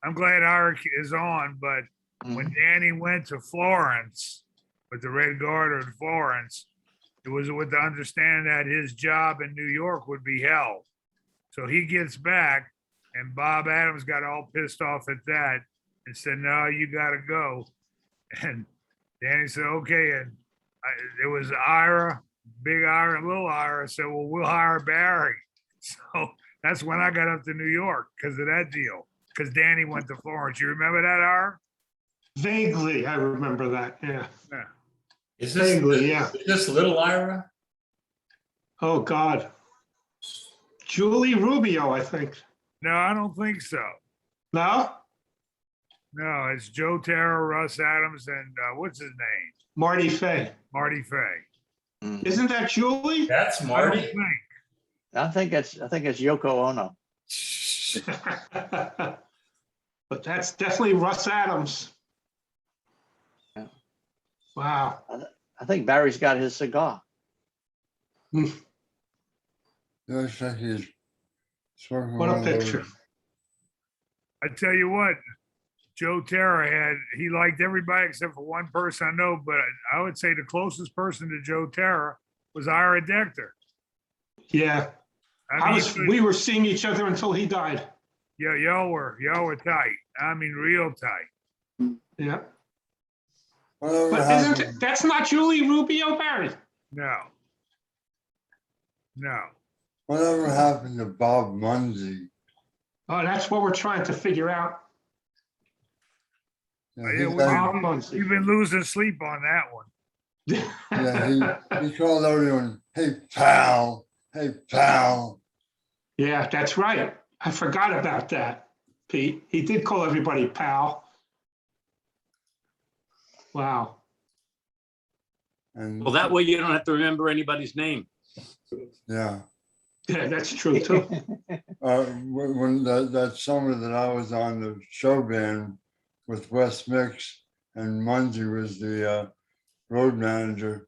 I'm glad Ira is on, but when Danny went to Florence with the Red Garter in Florence, it was with the understanding that his job in New York would be held. So he gets back and Bob Adams got all pissed off at that and said, no, you gotta go. And Danny said, okay. And it was Ira, big Ira, and little Ira said, well, we'll hire Barry. So that's when I got up to New York because of that deal. Because Danny went to Florence. You remember that, Ira? Vaguely, I remember that. Yeah. Yeah. Is this, Vaguely, yeah. is this little Ira? Oh, God. Julie Rubio, I think. No, I don't think so. No? No, it's Joe Terra, Russ Adams, and what's his name? Marty Fay. Marty Fay. Isn't that Julie? That's I don't Marty. think. I think it's Yoko Ono. But that's definitely Russ Adams. Yeah. Wow. I think Barry's got his cigar. Looks like he's smoking What a one of those- picture. I tell you what, Joe Terra he liked everybody except for one person I know, but I would say the closest person to Joe Terra was Ira Dector. Yeah. I mean, We were seeing each other until he died. yeah, y'all were tight. I mean, real tight. Yeah. Whatever But happened, that's not Julie Rubio, Barry? No. whatever happened to Bob Munsey? Oh, that's what we're trying to figure out. Yeah, Yeah, he we- got- Bob Munsey. You've been losing sleep on that one. yeah, he called everyone, hey, pal, hey, pal. Yeah, that's right. I forgot about that, Pete. He did call everybody pal. Wow. And Well, that way you don't have to remember anybody's name. yeah, Yeah, that's true too. when that summer that I was on the show band with Wes Mix and Munsey was the road manager,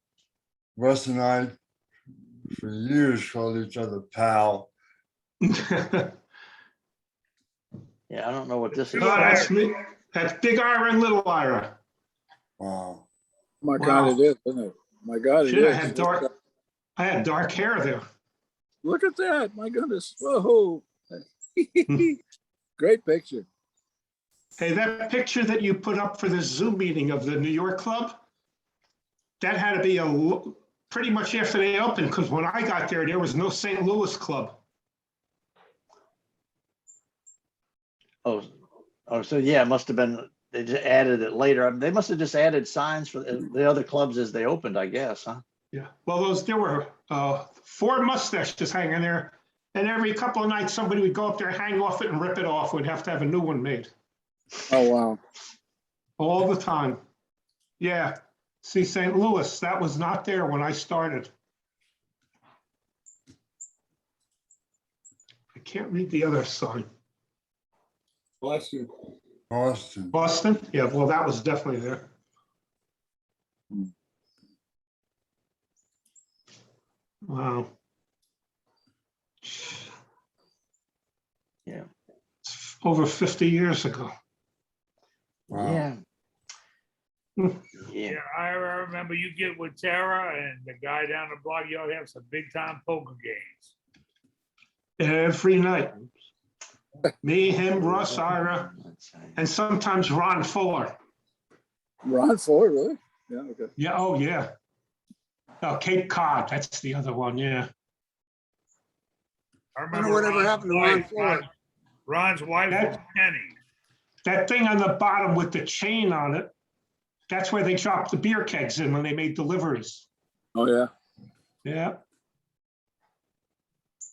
Wes and I for years called each other pal. Yeah, I don't know what this is. Oh, that's me. That's Big Ira and Little Ira. Wow. My God, it is, isn't it? My God, it Shit, I is. had dark hair there. Look at that. My goodness. Whoa. Great picture. Hey, that picture that you put up for the Zoom meeting of the New York club, that had to be pretty much after they opened, because when I got there was no St. Louis club. Oh, so yeah, it must have been, they just added it later. They must have just added signs for the other clubs as they opened, I guess, huh? Yeah, well, there were 4 mustaches hanging there, and every couple of nights, somebody would go up there, hang off it and rip it off. We'd have to have a new one made Oh, wow. all the time. Yeah, see, St. Louis, that was not there when I started. I can't read the other sign. Boston. Boston. Boston? Yeah, well, that was definitely there. Wow. Yeah. It's over 50 years ago. Wow. Yeah. Hmm. Yeah. Yeah, I remember you get with Tara and the guy down the block, y'all have some big time poker games. Every night. Me, him, Russ, Ira, and sometimes Ron Fuller. Ron Fuller, really? Yeah, okay. Yeah, oh, yeah. Oh, Cape Cod, that's the other one, yeah. I Wonder whatever Ron's happened to Ron wife, Fuller. Ron's wife was Penny. That thing on the bottom with the chain on it, that's where they dropped the beer kegs in when they made deliveries. Oh, yeah. Yeah.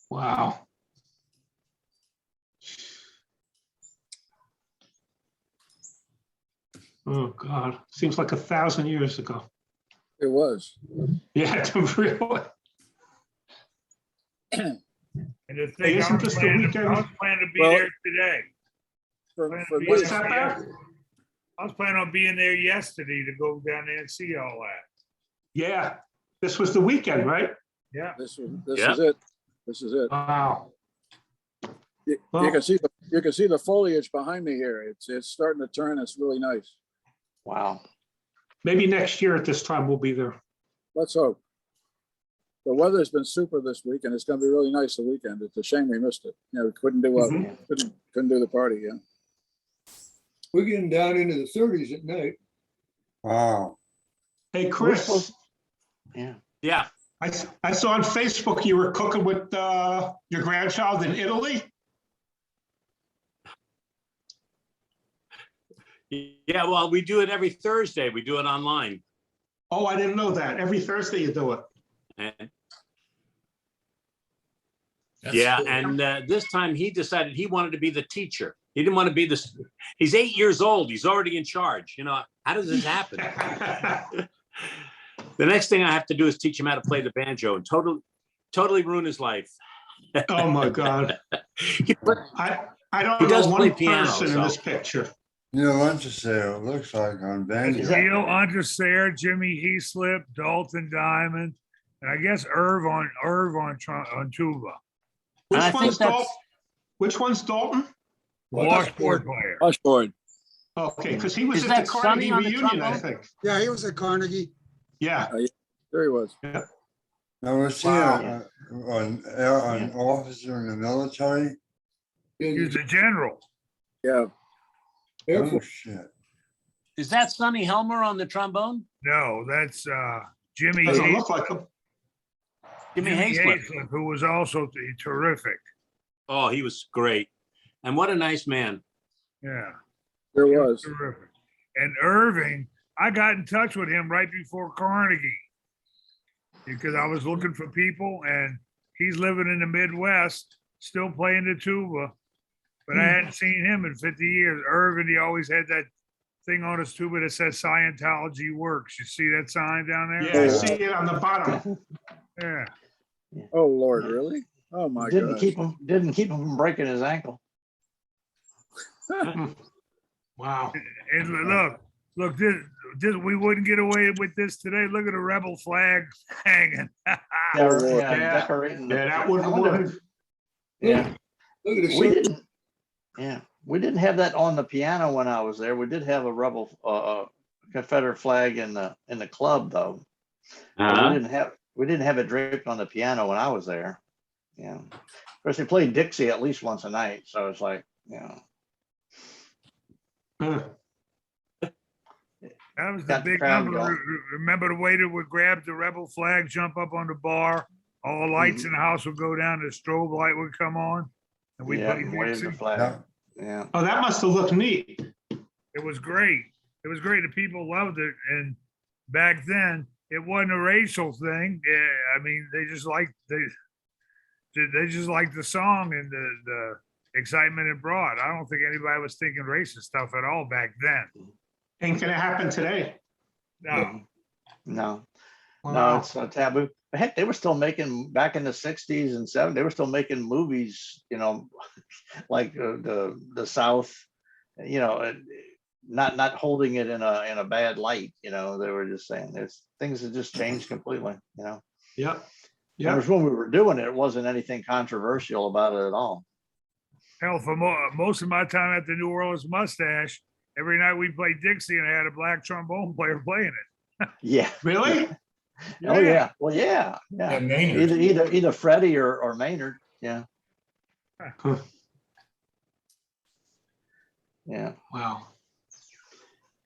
Wow. Oh, God. Seems like 1,000 years ago. It was. Yeah, really. And the Hey, thing, I isn't was this the planning weekend? I was planning to be Well- there today. For me, What's that about? I was planning on being there yesterday to go down there and see all that. Yeah, this was the weekend, right? Yeah. this Yeah. is it. This is it. Wow. You Well- can see the foliage behind me here. It's starting to turn. It's really nice. Wow. Maybe next year at this time we'll be there. Let's hope. The weather's been super this week, and it's going to be really nice the weekend. It's a shame we missed it. You know, we couldn't do couldn't do the party. Yeah. We're getting down into the 30s at night. Wow. Hey, We're Chris, supposed- Yeah. Yeah. I saw on Facebook you were cooking with your grandchild in Italy. Yeah, well, we do it every Thursday. We do it online. Oh, I didn't know that. Every Thursday you do it. And That's yeah, cool. and this time he decided he wanted to be the teacher. He didn't want to be this. He's 8 years old. He's already in charge. You know, how does this happen? The next thing I have to do is teach him how to play the banjo and totally ruin his life. Oh, my God. He put- I don't He know does play one piano, person in so. this picture. Neil Lunchesale, it looks like on banjo. Is that- Neil Undersair, Jimmy Heaslip, Dalton Diamond, and I guess Irv on tuba. And I Which think one's that's Dalton? Which one's Dalton? Washboard player. Washboard. Okay, because he was Is at that the Carnegie Sonny on the reunion, I trombone? think. Yeah, he was at Carnegie. Yeah. There he was. Now, was he Wow. an officer in the military? He's a general. Yeah. Air Oh, Force. shit. Is that Sonny Helmer on the trombone? No, that's Jimmy Doesn't look Hayslip, like him. Jimmy Hayslip. who was also terrific. Oh, he was great. And what a nice man. Yeah. There He was. terrific. And Irving, I got in touch with him right before Carnegie because I was looking for people, and he's living in the Midwest, still playing the tuba, but I hadn't seen him in 50 years. Irving, he always had that thing on his tuba that says Scientology works. You see that sign down there? Yeah, I see it on the bottom. Yeah. Oh, Lord, really? Oh, my Didn't God. keep him from breaking his ankle. Wow. And look, this we wouldn't get away with this today. Look at the rebel flag hanging. Decorating. Yeah, that would I wonder- work. Yeah, Look at the we shirt. didn't. Yeah, We didn't have that on the piano when I was there. We did have a rebel, Confederate flag in the club though. But Uh-huh. we didn't have it draped on the piano when I was there. Yeah. Of course, they played Dixie at least once a night. So it's like, you know, Huh. That was the Got the big crowd number. going. Remember the waiter would grab the rebel flag, jump up on the bar, all the lights in the house would go down, the strobe light would come on. And we yeah, play and wave the Dixie. flag. Yeah. Yeah. Oh, that must have looked neat. It was great. It was great. The people loved it. And back then, it wasn't a racial thing. I mean, they just liked the song and the excitement it brought. I don't think anybody was thinking racist stuff at all back then. Ain't gonna happen today. No, No, no, Wow. it's a taboo. Heck, they were still making, back in the 60s and 70s, they were still making movies, you know, like the South, you know, not holding it in a bad light, you know. They were just saying there's things that just changed completely, you know. Yep. Yeah. Yep. When we were doing it, it wasn't anything controversial about it at all. hell, for most of my time at the New Orleans Mustache, every night we played Dixie and I had a black trombone player playing it. Yeah. Really? Oh yeah. Well, yeah, Yeah, yeah. Maynard. Either Freddie or Maynard. Yeah. Huh. Yeah. Wow.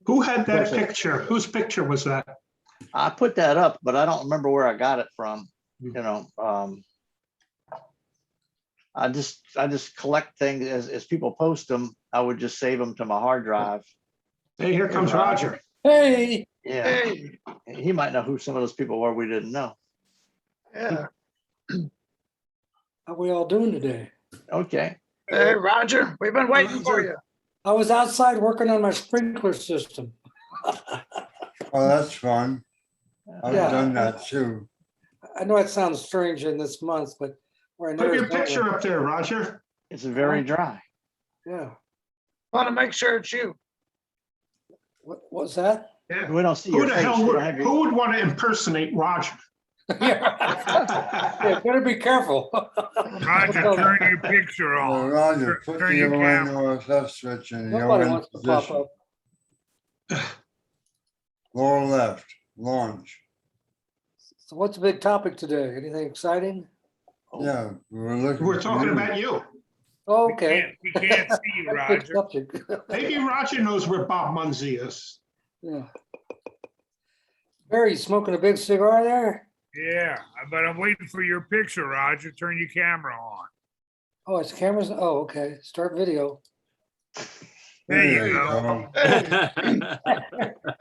Who had that What's it? picture? Whose picture was that? I put that up, but I don't remember where I got it from. You know, I just collect things as people post them. I would just save them to my hard drive. Hey, here comes Roger. Hey, Yeah, Hey, he might know who some of those people were we didn't know. yeah. how we all doing today? Okay. Hey, Roger, we've been waiting for you. I was outside working on my sprinkler system. Oh, that's fun. I've Yeah. done that too. I know it sounds strange in this month, but where I Put your Arizona- picture up there, Roger. It's very dry. Yeah, Want to make sure it's you. what was that? Yeah. We don't see Who your the face. hell You would, don't have your- who would want to impersonate Roger? Yeah, better be careful. Roger, turn your picture Well, on. Roger, put turn the your camera. ON switch in the Nobody ON wants to pop position. up. Lower left, launch. So what's the big topic today? Anything exciting? Yeah, we're looking. We're for talking you. about you. Oh, We okay. can't see you, Big Roger. subject. Maybe Roger knows where Bob Munzie is. Yeah. Barry, you smoking a big cigar there? Yeah, but I'm waiting for your picture, Roger. Turn your camera on. Oh, it's cameras. Oh, okay. Start video. There you go. Hey,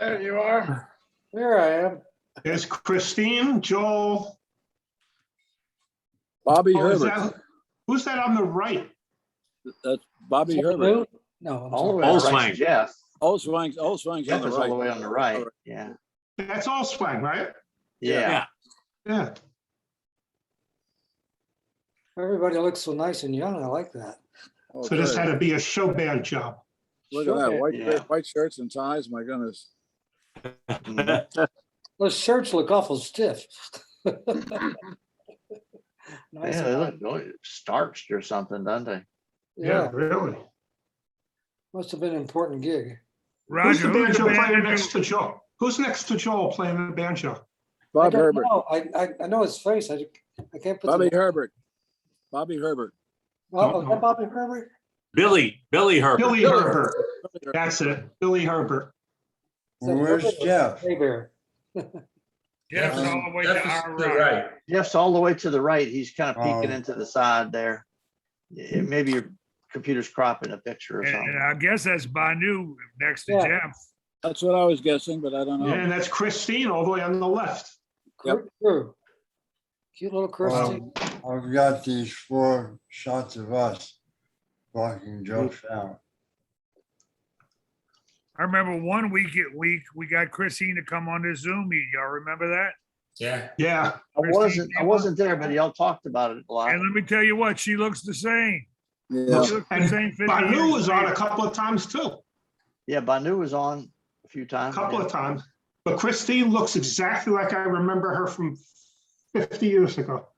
there you are. There I am. There's Christine, Joel. Bobby Oh, is Herbert. that- Who's that on the right? That's Bobby Is that Herbert. new? No, I'm All the sorry. way on the Olswang. right, Jeff. Olswang's Jeff on is the all the right. way on the right. Yeah. That's all swag, right? Yeah. Yeah. Everybody looks so nice and young. I like that. Oh, So this good. had to be a show band job. Look at that, white, Yeah. white shirts and ties, my goodness. Mhm. Those shirts look awful stiff. Nice. Yeah, they look really starched or something, don't they? Yeah, Really. must have been an important gig. Who's Roger, the who's the banjo player banjo? next to Joel? Who's next to Joel playing the banjo? I Bob don't Herbert, know. I know his face. I can't put. Bobby the- Herbert, Bobby Herbert. Oh, is that Bobby Herbert? Billy Herbert. Billy Herbert. That's it. Billy Herbert. Is that Where's Herbert or Jeff? Hey Bear. Jeff's all the way to our right. Jeff's all the way to the right. He's kind of peeking Oh. into the side there. Maybe your computer's cropping a picture or And something. I guess that's Banu next to Yeah. Jeff. That's what I was guessing, but I don't Yeah, know. and that's Christine all the way on the left. Yep. Crew. Cute little Christy. I've got these 4 shots of us blocking Joe's out. I remember one week we got Christine to come on this Zoom meet. Y'all remember that? Yeah. Yeah. I wasn't there, but y'all talked about it a lot. And let me tell you what, she looks the same. Yeah, She looks the And same 50 Banu years was on a later. couple of times too, Yeah, Banu was on a few a times. couple yeah. of times. But Christine looks exactly like I remember her from 50 years ago.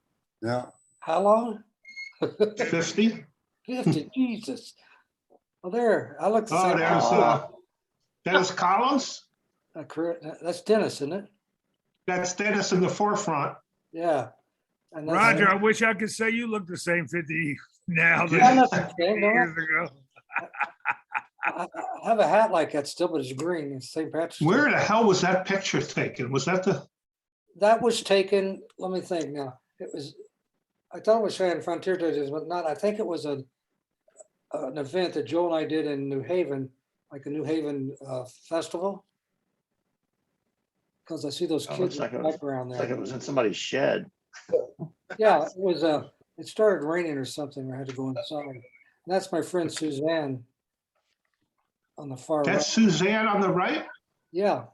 Yeah, How long? 50? 50, Jesus. Oh, there, I look the Oh, same. there's Dennis Collins. That's Dennis, isn't it? That's Dennis in the forefront. Yeah. And that's- Roger, I wish I could say you look the same 50 now than I look 50 the same, don't I? years ago. I have a hat like that still, but it's green. It's St. Patrick's Day. Where the hell was that picture taken? Was that the, That was taken, let me think now. It was, I thought it was Cheyenne Frontier Days, but not, I think it was an event that Joe and I did in New Haven, like a New Haven festival. Because I see those Oh, kids looks like in it the was- background It's like there. it was in somebody's shed. Yeah, it was, it started raining or something. I had to go inside. And that's my friend Suzanne on the far right. that's Suzanne on the right? Yeah.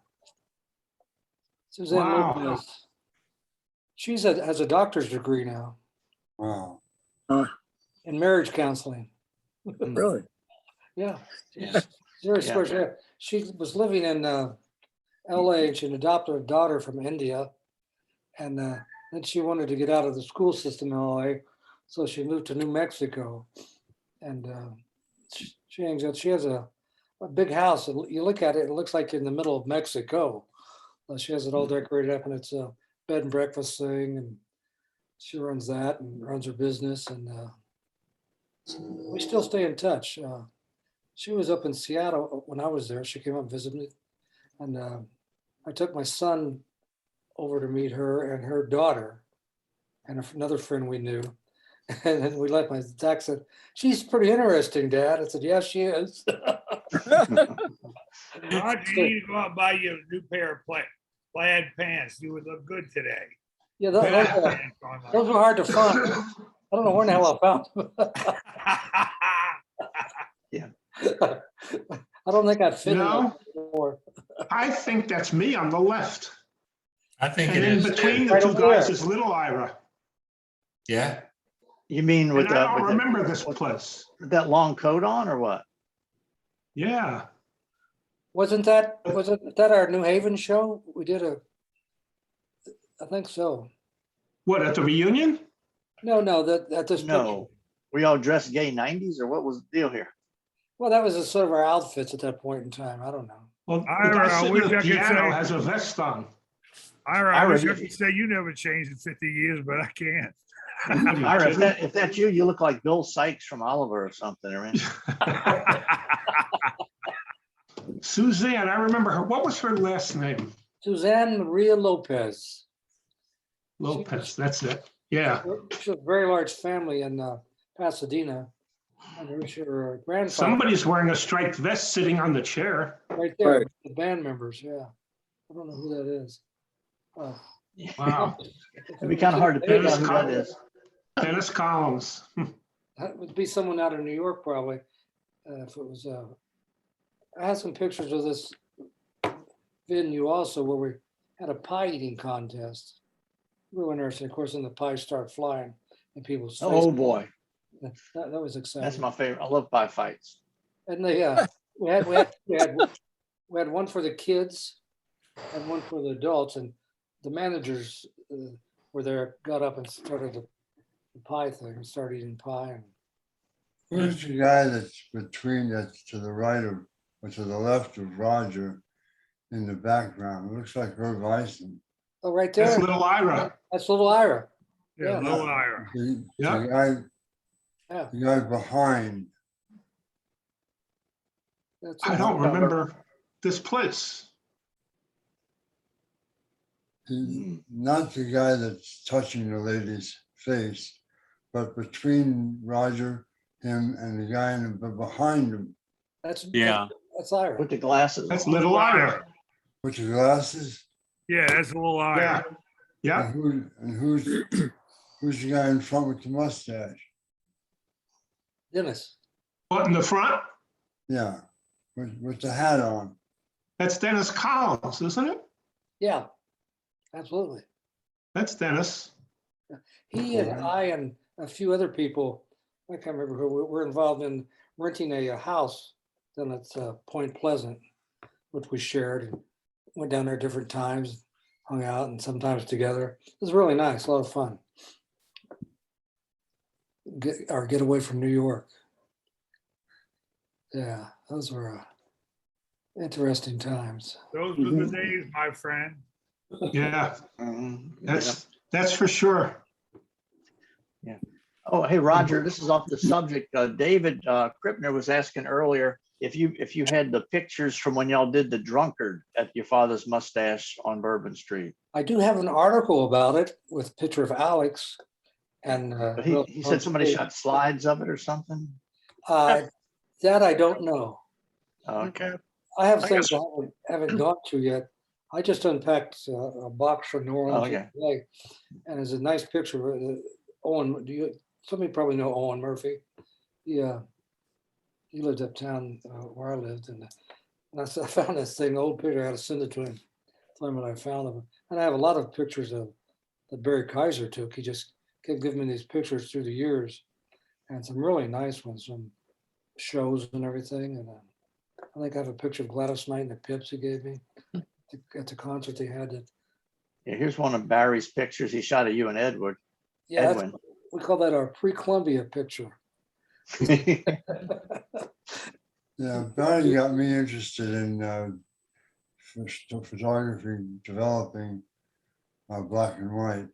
Suzanne Wow. Lopez. She's has a doctor's degree now Wow. in marriage counseling. Really? Yeah. Yeah. She's very Yeah. smart. Yeah. She was living in LA and she adopted a daughter from India. And then she wanted to get out of the school system in LA. So she moved to New Mexico. And she hangs out. She has a big house. You look at it, it looks like in the middle of Mexico. She has it all decorated up and it's a bed and breakfast thing. And she runs that and runs her business. And we still stay in touch. She was up in Seattle when I was there. She came up and visited me. And I took my son over to meet her and her daughter and another friend we knew. And then we let my Zach said, "She's pretty interesting, Dad." I said, "Yeah, she is." Roger, you need to go out and buy you a new pair of plaid pants. You would look good today. Yeah, those were hard to find. I don't know where the hell I found them. Yeah. I don't think I'd fit in No. them before. I think that's me on the left. I think And it in is. between too. the Right two over guys there. is little Ira. Yeah. You mean with And I don't with remember this place. that long coat on or what? Yeah. Wasn't that our New Haven show? We did I think so. What, at the reunion? No, that this picture. No. We all dressed gay 90s or what was the deal here? Well, that was just sort of our outfits at that point in time. I don't know. Well, the Ira, guy I sitting wish at the I could piano say- has a vest on. Ira, I Ira, wish I you- could say you never changed in 50 years, but I can't. Ira, if that's you, you look like Bill Sykes from Oliver or something. I mean, Suzanne, I remember her. What was her last name? Suzanne Maria Lopez. Lopez, that's it. Yeah. She has a very large family in Pasadena. And her grandfather Somebody's wearing a striped vest sitting on the chair. right there, Right. the band members. Yeah, I don't know who that is. Wow. it'd be kind of hard to pick out who that Collins. is. Dennis Collins. That would be someone out of New York, probably. If it was, I had some pictures of this venue also where we had a pie eating contest. Real interesting. Of course, then the pies start flying and people's Oh faces. boy, That was exciting. that's my favorite. I love pie fights. And they, we had one for the kids and one for the adults, and the managers were there, got up and started the pie thing, and started eating pie. And Who's the guy that's between, that's to the right of, or to the left of Roger in the background? It looks like Herb Eisen. oh, right there, That's little Ira. that's little Ira. Yeah, Yeah. little Ira. The Yeah. Yeah, the guy behind, that's I don't remember this place. not the guy that's touching the lady's face, but between Roger, him, and the guy behind him That's Yeah. That's Ira. With the glasses. That's on. little Ira. with the glasses. Yeah, that's little Yeah. Ira. Yeah. Who's the guy in front with the mustache? Dennis. What, in the front? Yeah, with the hat on. That's Dennis Collins, isn't it? Yeah, absolutely. That's Dennis. He and I and a few other people, I can't remember who, were involved in renting a house down at Point Pleasant, which we shared and went down there at different times, hung out and sometimes together. It was really nice, a lot of fun. Get away from New York. Yeah, those were interesting times. Those were the days, my friend. Yeah, Mhm. that's for sure. Oh, hey, Roger, this is off the subject. David Krippner was asking earlier if you had the pictures from when y'all did the drunkard at your father's mustache on Bourbon Street. I do have an article about it with a picture of Alex and. But he said somebody shot slides of it or something. That I don't know. Oh, Okay. I have I things guess- I haven't gone to yet. I just unpacked a box from New Orleans okay. today, and there's a nice picture. Owen, somebody probably know Owen Murphy? Yeah, he lived uptown where I lived, and I found this thing, old picture. I had to send it to him. Tell him what I found of it, and I have a lot of pictures of that Barry Kaiser took. He just kept giving me these pictures through the years, and some really nice ones, some shows and everything. And I think I have a picture of Gladys Knight and the Pips he gave me at the concert they had. Yeah, here's one of Barry's pictures he shot of you and Edward. Yeah, Edwin. we call that our pre-Columbia picture. Yeah, Barry got me interested in photography, developing black and white.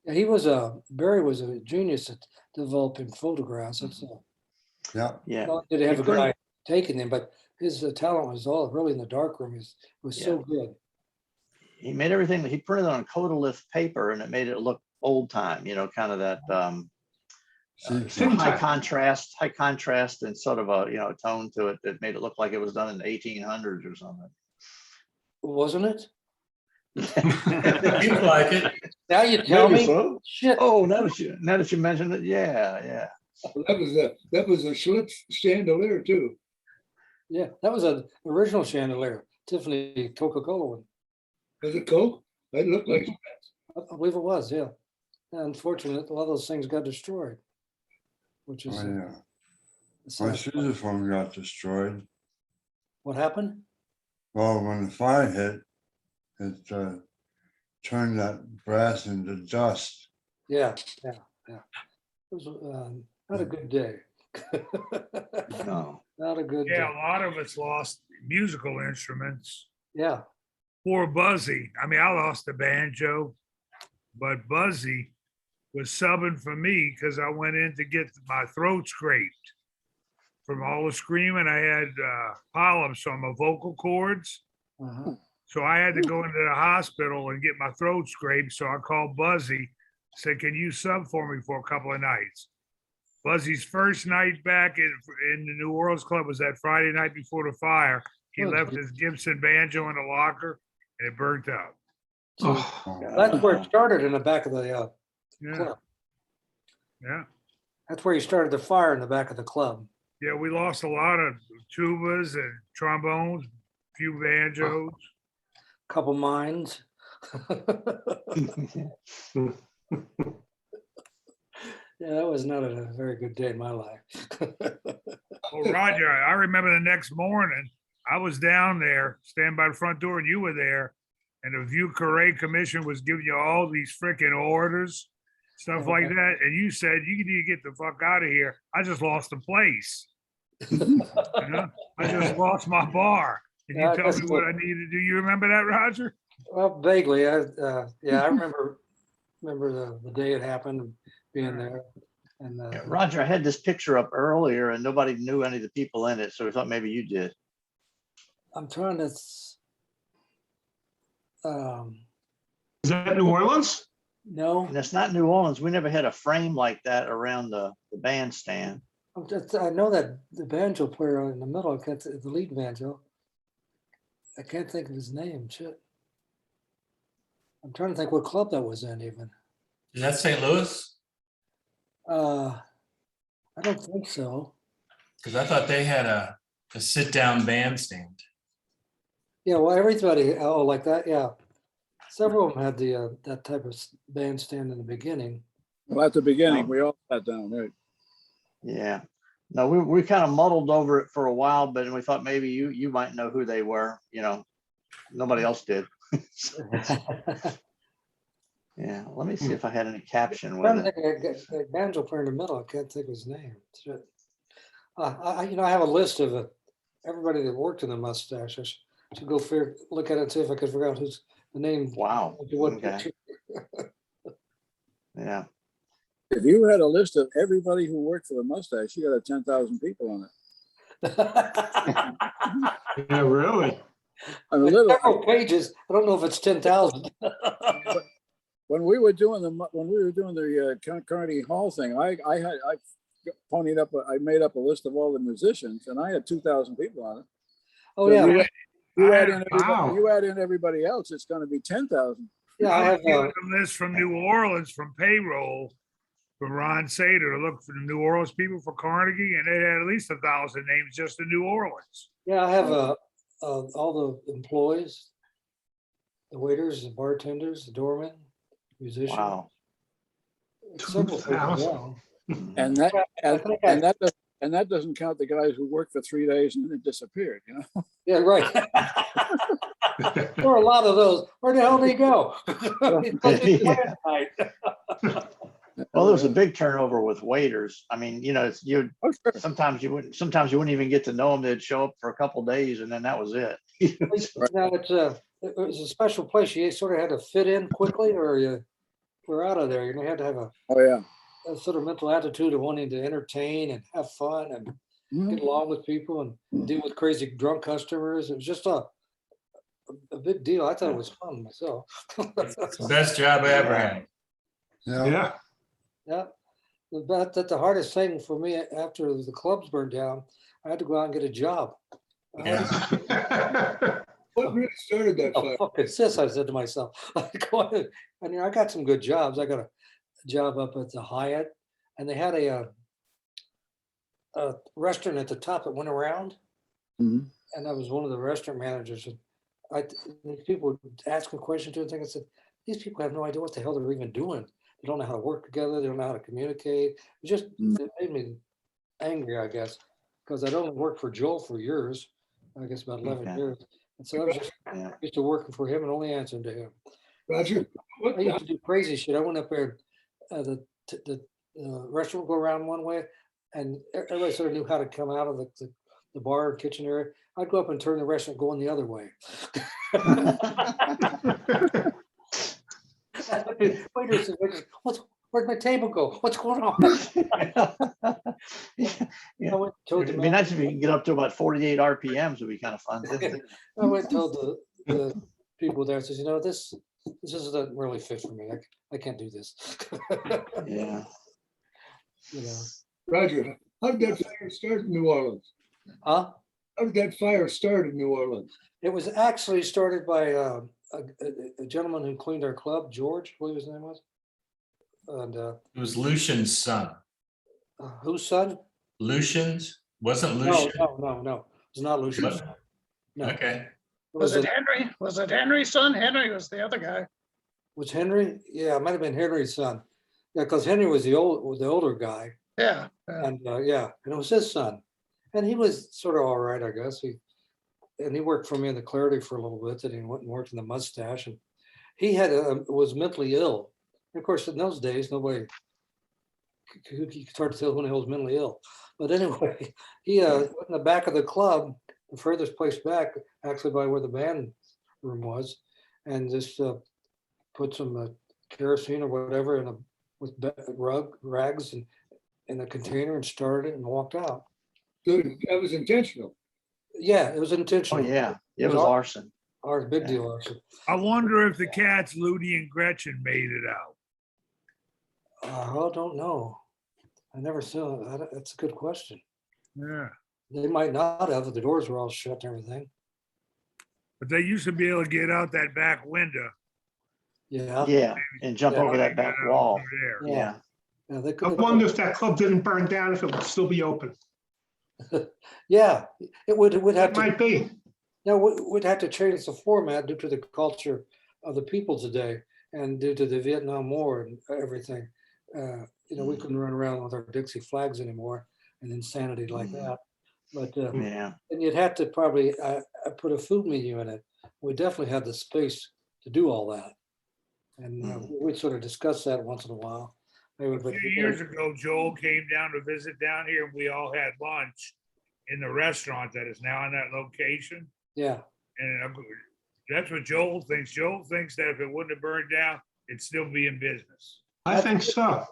Yeah, Barry was a genius at developing photographs. That's Yeah, Yeah, not did he have He a good put- eye taking them, but his talent was all really in the darkroom. It was so good. he made everything, he printed on Codalith paper and it made it look old time, kind of that see, some high contrast and sort of a, tone to it that made it look like it was done in the 1800s or something. Wasn't it? Seems like it. Now you tell Maybe me. so. Shit. Oh, now that you mentioned it, yeah. That was a Schlitz chandelier too. Yeah, that was an original chandelier, Tiffany Coca-Cola one. Was it Coke? It looked like, I believe it was, yeah. Unfortunately, a lot of those things got destroyed, which is oh yeah, a my sad- sousaphone got destroyed. what happened. Well, when the fire hit, it turned that brass into dust. Yeah. It was not a good day. No. Not a good Yeah, day. a lot of us lost musical instruments. Yeah. Poor Buzzy. I mean, I lost the banjo, but Buzzy was subbing for me because I went in to get my throat scraped from all the screaming. I had polyps on my vocal cords. Uh-huh. So I had to go into the hospital and get my throat scraped. So I called Buzzy, said, can you sub for me for a couple of nights? Buzzy's first night back in the New Orleans Club was that Friday night before the fire. He Oh, left geez. his Gibson banjo in the locker and it burnt out. Oh, That's where it started, in the back of the Yeah, club. yeah. That's where you started the fire, in the back of the club. Yeah, we lost a lot of tubas and trombones, few banjos. Couple mines. Yeah, that was not a very good day in my life. Oh, Roger, I remember the next morning, I was down there, standing by the front door, and you were there. And the Vieux Carré Commission was giving you all these freaking orders, stuff like that. And you said, you need to get the fuck out of here. I just lost the place. You know? I just lost my bar. And Yeah, you I tell guess me what I need to do. You remember that, Roger? Well, vaguely, yeah, I remember the day it happened, being there. And Yeah, Roger, I had this picture up earlier and nobody knew any of the people in it, so we thought maybe you did. I'm trying to, is that New Orleans? no, And it's not New Orleans. We never had a frame like that around the bandstand. I know that the banjo player in the middle, the lead banjo. I can't think of his name, shit. I'm trying to think what club that was in even. Is that St. Louis? I don't think so. Because I thought they had a sit-down bandstand. Yeah, well, everybody, like that, yeah. Several of them had that type of bandstand in the beginning. Well, at the beginning, we all sat down, right? Yeah. No, we kind of muddled over it for a while, but we thought maybe you might know who they were, nobody else did. Yeah, let me see if I had any caption with Trying to it. think of the banjo player in the middle, I can't think of his name. Shit. I have a list of everybody that worked in the mustache. I should go look at it and see if I could figure out who's the name. Wow. What Okay. picture. Yeah. If you had a list of everybody who worked for the mustache, you got 10,000 people on it. Yeah, really? I'm a little, Several pages. I don't know if it's 10,000. when we were doing the Carnegie Hall thing, I ponied up, I made up a list of all the musicians, and I had 2,000 people on it. Oh, So yeah. Wow. you add in everybody else, it's gonna be 10,000. Yeah, I I have, was given a list from New Orleans from payroll from Ron Sater to look for the New Orleans people for Carnegie, and they had at least 1,000 names just in New Orleans. all the employees, the waiters, the bartenders, the doormen, musicians. Wow. Several people, 2,000. yeah. And that, I think I- and that doesn't count the guys who worked for 3 days and then disappeared, you know? Yeah, right. There were a lot of those. Where the hell did he go? Yeah. Well, there was a big turnover with waiters. I mean, it's Oh, sure. sometimes you wouldn't even get to know them. They'd show up for a couple days and then that was it. Now, it was a special place. You sort of had to fit in quickly or you were out of there. You had to have a Oh, yeah. sort of mental attitude of wanting to entertain and have fun and Mhm. get along with people and deal with crazy drunk customers. It was just a big deal. I thought it was fun myself. It's the best job I ever had. Yeah, Yeah. Yeah. But that the hardest thing for me after the clubs burned down, I had to go out and get a job. Yeah. What really started that Oh, fire? fuck is this? I said to myself. Go ahead. And I got some good jobs. I got a job up at the Hyatt, and they had a restaurant at the top that went around, Mhm. and I was one of the restaurant managers. And these people would ask a question to and think, I said, these people have no idea what the hell they're even doing. They don't know how to work together. They don't know how to communicate. It made me angry, I guess, because I'd only worked for Joel for years, I guess about 11 Okay. years. And so I was just Yeah. used to working for him and only answering to him. Roger, what, I used to do crazy shit. I went up there, the restaurant would go around one way, and everybody sort of knew how to come out of the bar or kitchen area. I'd go up and turn the restaurant going the other way. Waiters, where'd my table go? What's going on? Yeah. I went and told It'd the be nice if you can get up to about 48 RPMs. Would be kind of fun. I went and told the people there, I says, this isn't really fit for me. I can't do this. Yeah. Roger, how did that fire start in New Orleans? Huh? How did that fire start in New Orleans? It was actually started by a gentleman who cleaned our club, George, I believe his name was. And It was Lucian's son. whose son? Lucian's? Wasn't No, Lucian? no. It's not Lucian's. But- No. Okay. Was it Henry? Was it Henry's son? Henry was the other guy. Was Henry? Yeah, it might have been Henry's son. Yeah, because Henry was the older guy. Yeah. yeah. And and it was his son. And he was sort of all right, I guess. He worked for me in the Clarity for a little bit, and he went and worked in the Mustache. And he was mentally ill. And of course, in those days, nobody could start to tell when he was mentally ill. But anyway, he went in the back of the club, the furthest place back, actually by where the band room was, and just put some kerosene or whatever with rags and in a container and started it and walked out. So that was intentional. Yeah, it was Oh, intentional. yeah. It was arson. Big deal, arson. I wonder if the cats, Ludi and Gretchen, made it out. I don't know. I never saw that. That's a good question. Yeah. They might not have. The doors were all shut and everything. But they used to be able to get out that back window. Yeah. Yeah. And jump Yeah. over that back wall. There. Yeah. Yeah, they I could. wonder if that club didn't burn down, if it would still be open. Yeah, it would have It to. might be. No, we'd have to change the format due to the culture of the people today, and due to the Vietnam War and everything. We couldn't run around with our Dixie flags anymore and insanity like that. But Yeah. and you'd have to probably put a food menu in it. We definitely had the space to do all that, and we'd sort of discuss that once in a while. They would A put few people- years ago, Joel came down to visit down here and we all had lunch in the restaurant that is now in that location. Yeah, And that's what Joel thinks. Joel thinks that if it wouldn't have burned down, it'd still be in business. I think so.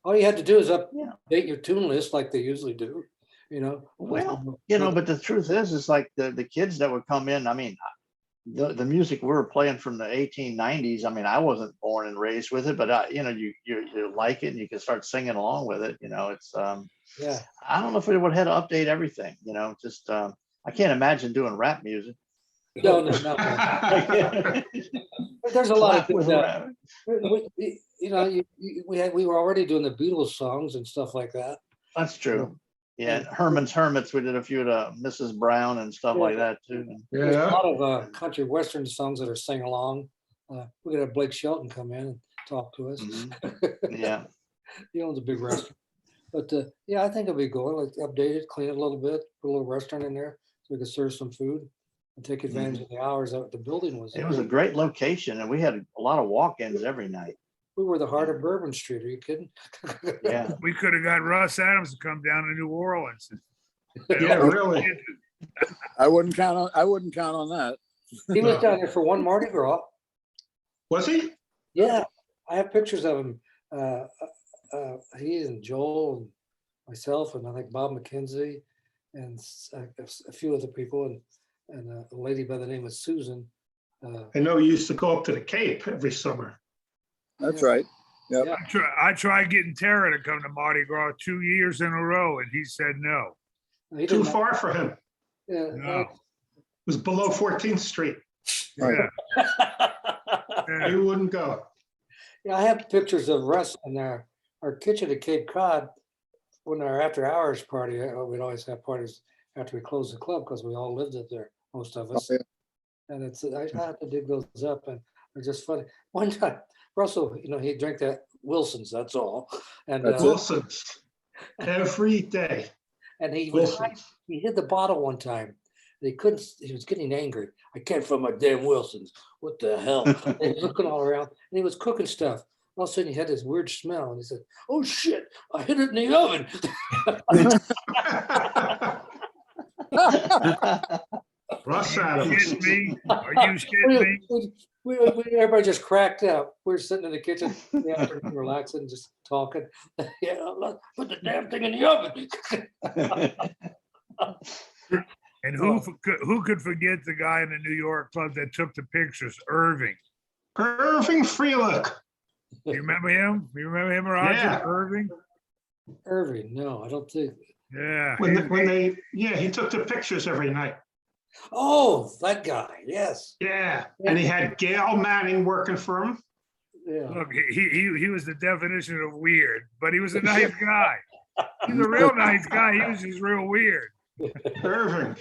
all you had to do is Yeah. update your tune list like they usually do, you know? Well, but the truth is like the kids that would come in, I mean, the music we were playing from the 1890s, I mean, I wasn't born and raised with it, but you like it and you can start singing along with it, it's, Yeah, I don't know if we would have to update everything, just, I can't imagine doing rap music. no, no, no. But there's a lot of Slap with good, rap. we were already doing the Beatles songs and stuff like that. That's true. Yeah, and Herman's Hermits, we did a few of the Mrs. Brown and stuff like that too. There's a Yeah. lot of country western songs that are sing along. We're gonna have Blake Shelton come in and talk to us. Mhm. Yeah, He owns a big restaurant. But yeah, I think it'll be good. Like update it, clean it a little bit, put a little restaurant in there so we can serve some food and take advantage of the hours that the building was. it was a great location and we had a lot of walk-ins every night. We were the heart of Bourbon Street. Are you kidding? Yeah. We could have got Russ Adams to come down to New Orleans. Yeah, really. I wouldn't count on that. He was down there for one Mardi Gras. Was he? Yeah, I have pictures of him. He and Joel and myself and I think Bob McKenzie and a few other people and a lady by the name of Susan. I know you used to go up to the Cape every summer. That's right. I tried getting Tara to come to Mardi Gras 2 years in a row and he said no. He Too didn't- far for him. It Yeah, No. was below 14th Street. Yeah. He wouldn't go. yeah, I have pictures of Russ in our kitchen at Cape Cod when our after hours party. We'd always have parties after we closed the club because we all lived it there, most of us. yeah. And I have to dig those up and they're just funny. One time, Russell, he drank that Wilson's, that's all. And That's it. Wilson's every day. and he Wilson's. hid the bottle one time. He couldn't, he was getting angry. I can't find my damn Wilson's. What the hell? And he was looking all around and he was cooking stuff. All of a sudden he had this weird smell and he said, "Oh shit, I hid it in the oven." Russ Are you Adams. shitting me? Are you shitting me? Everybody just cracked up. We were sitting in the kitchen, relaxing, just talking. Yeah, look, put the damn thing in the oven. And who could forget the guy in the New York club that took the pictures? Irving. Irving Freelick. You remember him? You remember him, Roger? Yeah. Irving? Irving, no, I don't think. Yeah. He took the pictures every night. Oh, that guy, yes. Yeah, and he had Gail Manning working for him. Yeah. Look, he was the definition of weird, but he was a nice guy. He's a real nice guy. He was just real weird. Irving.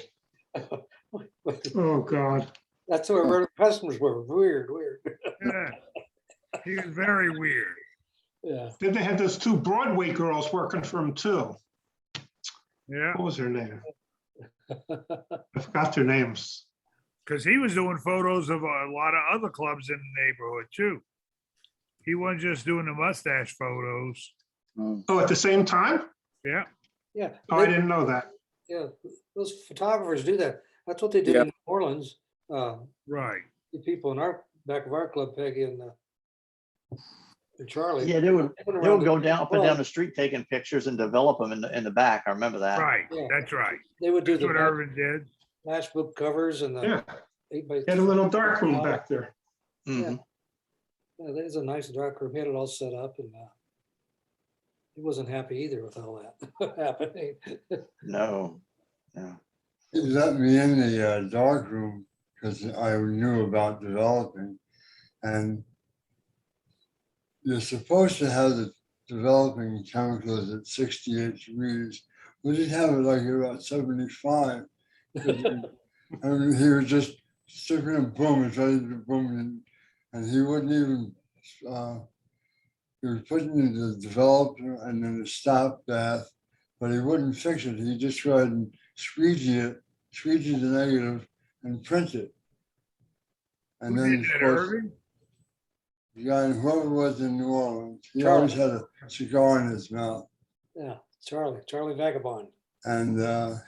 Oh, God. That's where our customers were. Weird. Yeah. He was very weird. Yeah. Then they had those two Broadway girls working for him, too. Yeah. What was her name? I forgot their names. Because he was doing photos of a lot of other clubs in the neighborhood too. He wasn't just doing the mustache photos. Oh, at the same time? Yeah. Yeah. Oh, I didn't know that. Yeah. Those photographers do that. That's what they did in New Orleans. Right. The people in our back of our club, Peggy and Charlie. Yeah, they would around go down up and Well, down the street taking pictures and develop them in the back. I remember that. Right. Yeah. That's right. They would do That's the what Irvin did. flash book covers and the Yeah, 8x. he had a little dark room back there. Mhm. Yeah, there's a nice dark room. He had it all set up and he wasn't happy either with all that happening. No. He let me in the dark room because I knew about developing. And you're supposed to have the developing chemicals at 68 degrees. We didn't have it like about 75. And he was just sticking and boom, it's ready to boom. And he wouldn't even, he was putting in the developer and then the stop bath, but he wouldn't fix it. He just go ahead and squeegee the negative and print it. And Who then did of that, course, Irving? the guy, whoever was in New Orleans, he always had a cigar in his mouth. Yeah, Charlie Vagabond. And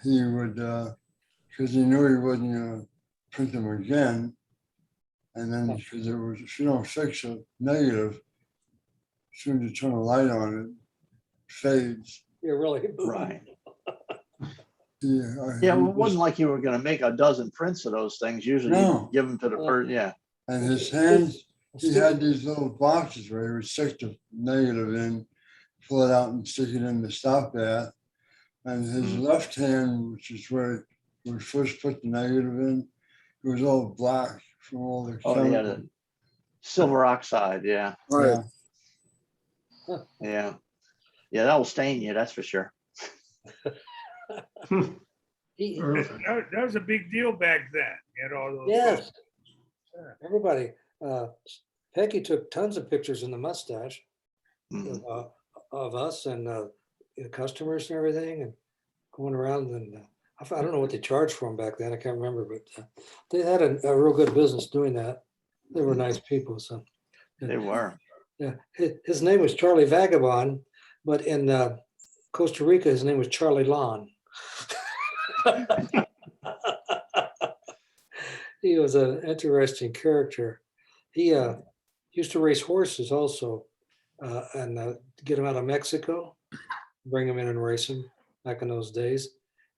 he would, because he knew he wasn't gonna print them again. And then because it was, if you don't fix a negative, as soon as you turn a light on it, fades. You're really. Right. Yeah, Yeah, well, it wasn't like you were gonna make a dozen prints of those things. Usually you No. give them to the person, yeah. And his hands, he had these little boxes where he would stick the negative in, pull it out and stick it in the stop bath. And his left hand, which is where we first put the negative in, it was all black from all the. Oh, yeah, chemicals. the silver oxide, yeah, Right. yeah. Yeah, that will stain you, that's for sure. He- That was a big deal back then, you had all those. Yes, Sure. everybody. Peggy took tons of pictures in the mustache Mhm. of us and the customers and everything, and going around and I don't know what they charged for them back then. I can't remember, but they had a real good business doing that. They were nice people. So They were. yeah, his name was Charlie Vagabond, but in Costa Rica, his name was Charlie Lon. He was an interesting character. He used to race horses also, and get them out of Mexico, bring them in and race them back in those days.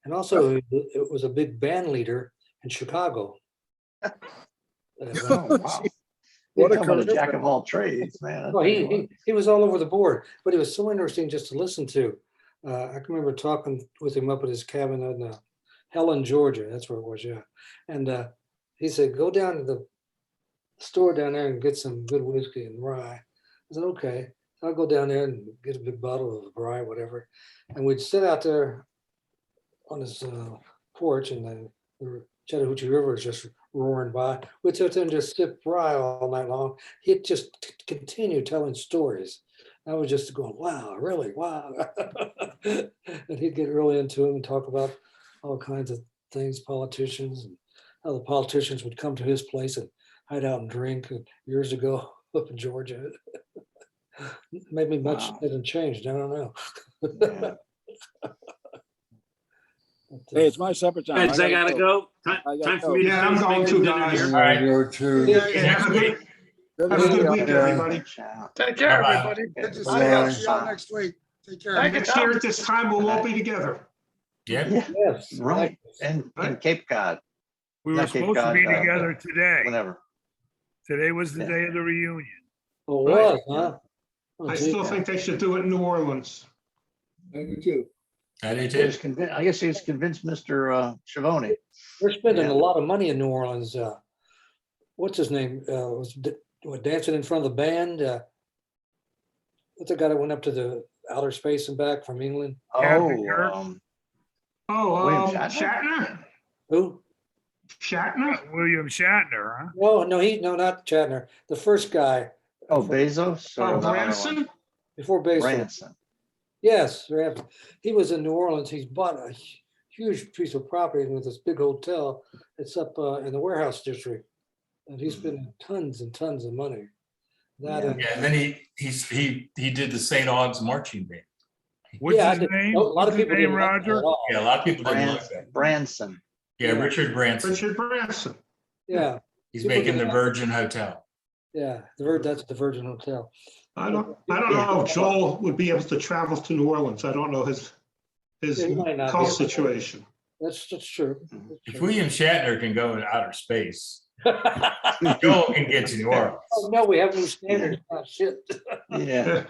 And also, it was a big band leader in Chicago. Oh, wow. What a You're becoming a career. jack of all trades, man. I Well, tell you what. he was all over the board, but it was so interesting just to listen to. I can remember talking with him up at his cabin in Helen, Georgia. That's where it was, yeah. And he said, "Go down to the store down there and get some good whiskey and rye." I said, "Okay." So I'll go down there and get a big bottle of rye, whatever. And we'd sit out there on his porch, and then the Chattahoochee River was just roaring by. We'd sit there and just sip rye all night long. He'd just continue telling stories. I was just going, "Wow, really? Wow." And he'd get really into it and talk about all kinds of things, politicians, and how the politicians would come to his place and hide out and drink years ago up in Georgia. Maybe much Wow. hasn't changed. I don't know. Yeah. But, Hey, it's my supper time. Guys, I gotta go. I gotta Time for go. me to. Yeah, I'm finish going making too, dinner guys. here. And I go to. Yeah, Yeah, have a good, Good to have a see good you. week, Yeah. everybody. Take care, Bye-bye. everybody. Good to see Bye. you. See y'all next week. Take care. Thank you, Next year at this time, we'll all be together. Yeah. Yeah, Yes. right. And Cape Cod, We were Not Cape supposed to Cod, be together today. whenever. Today was the Yeah. day of the reunion. Oh, it was, huh? Oh, I gee. still think they should do it in New Orleans. I do too. I do He too. was convinced, I guess he was convinced Mr. Schiavone. We're spending Yeah. a lot of money in New Orleans. What's his name? Dancing in front of the band. What's the guy that went up to the outer space and back from England? Captain Oh, Kirk? Oh, William Shatner? Who? Shatner? William Shatner, huh? No, not Shatner. The first guy oh, Bezos? or Oh, the other one? Branson? before Bezos. Branson. Yes, he was in New Orleans. He's bought a huge piece of property with this big hotel. It's up in the warehouse district, and he's spending tons and tons of money. That Yeah. and Yeah, and then he did the St. Aug's marching band. What's Yeah, I his did- name? a lot of What's his people name, didn't like that Roger? at all. Yeah, a lot of people didn't like that. Branson. Yeah, Yeah. Richard Branson. Richard Branson. Yeah, He's people making the didn't like- Virgin Hotel. yeah. That's the Virgin Hotel. I don't know if Joel would be able to travel to New Orleans. I don't know his Yeah, he might not be health able to. situation. That's true. If William Shatner can go to outer space, Joel can get to New Orleans. Oh, no, we have new standards. Oh, shit. Yeah.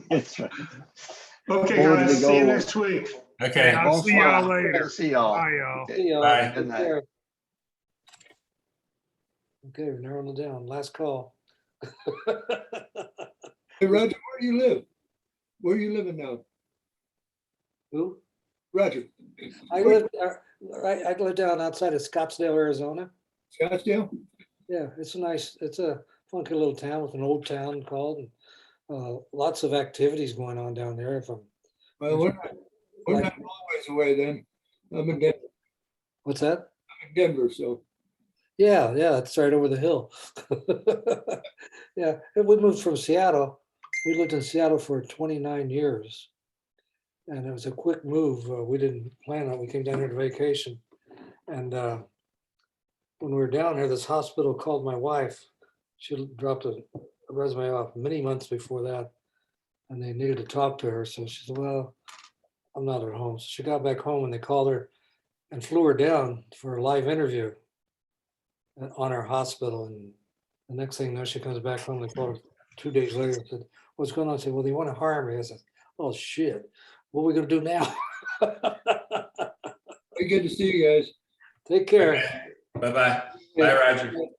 That's right. Okay, Board to guys, see you go. next week. Okay. I'll see y'all Bonsoir. later. See y'all. Bye, y'all. Okay. See y'all. Bye. Good night. Okay, we're narrowing it down. Last call. Hey, Roger, where do you live? Where are you living now? Who? Roger, I live down outside of Scottsdale, Arizona. Scottsdale? Yeah, it's a funky little town with an old town called, and lots of activities going on down there. Well, we're not always away then. I'm in Denver, What's that? I'm in Denver, so Yeah, it's right over the hill. Yeah, and we moved from Seattle. We lived in Seattle for 29 years. And it was a quick move. We didn't plan on it. We came down here to vacation. And when we were down here, this hospital called my wife. She dropped a resume off many months before that. And they needed to talk to her. So she said, well, I'm not at home. So she got back home and they called her and flew her down for a live interview on our hospital. And the next thing you know, she comes back home. They called her 2 days later and said, what's going on? I said, well, they want to hire me. I said, oh, shit. What are we going to do now? Very good to see you guys. Take care. Bye-bye. Bye, Roger.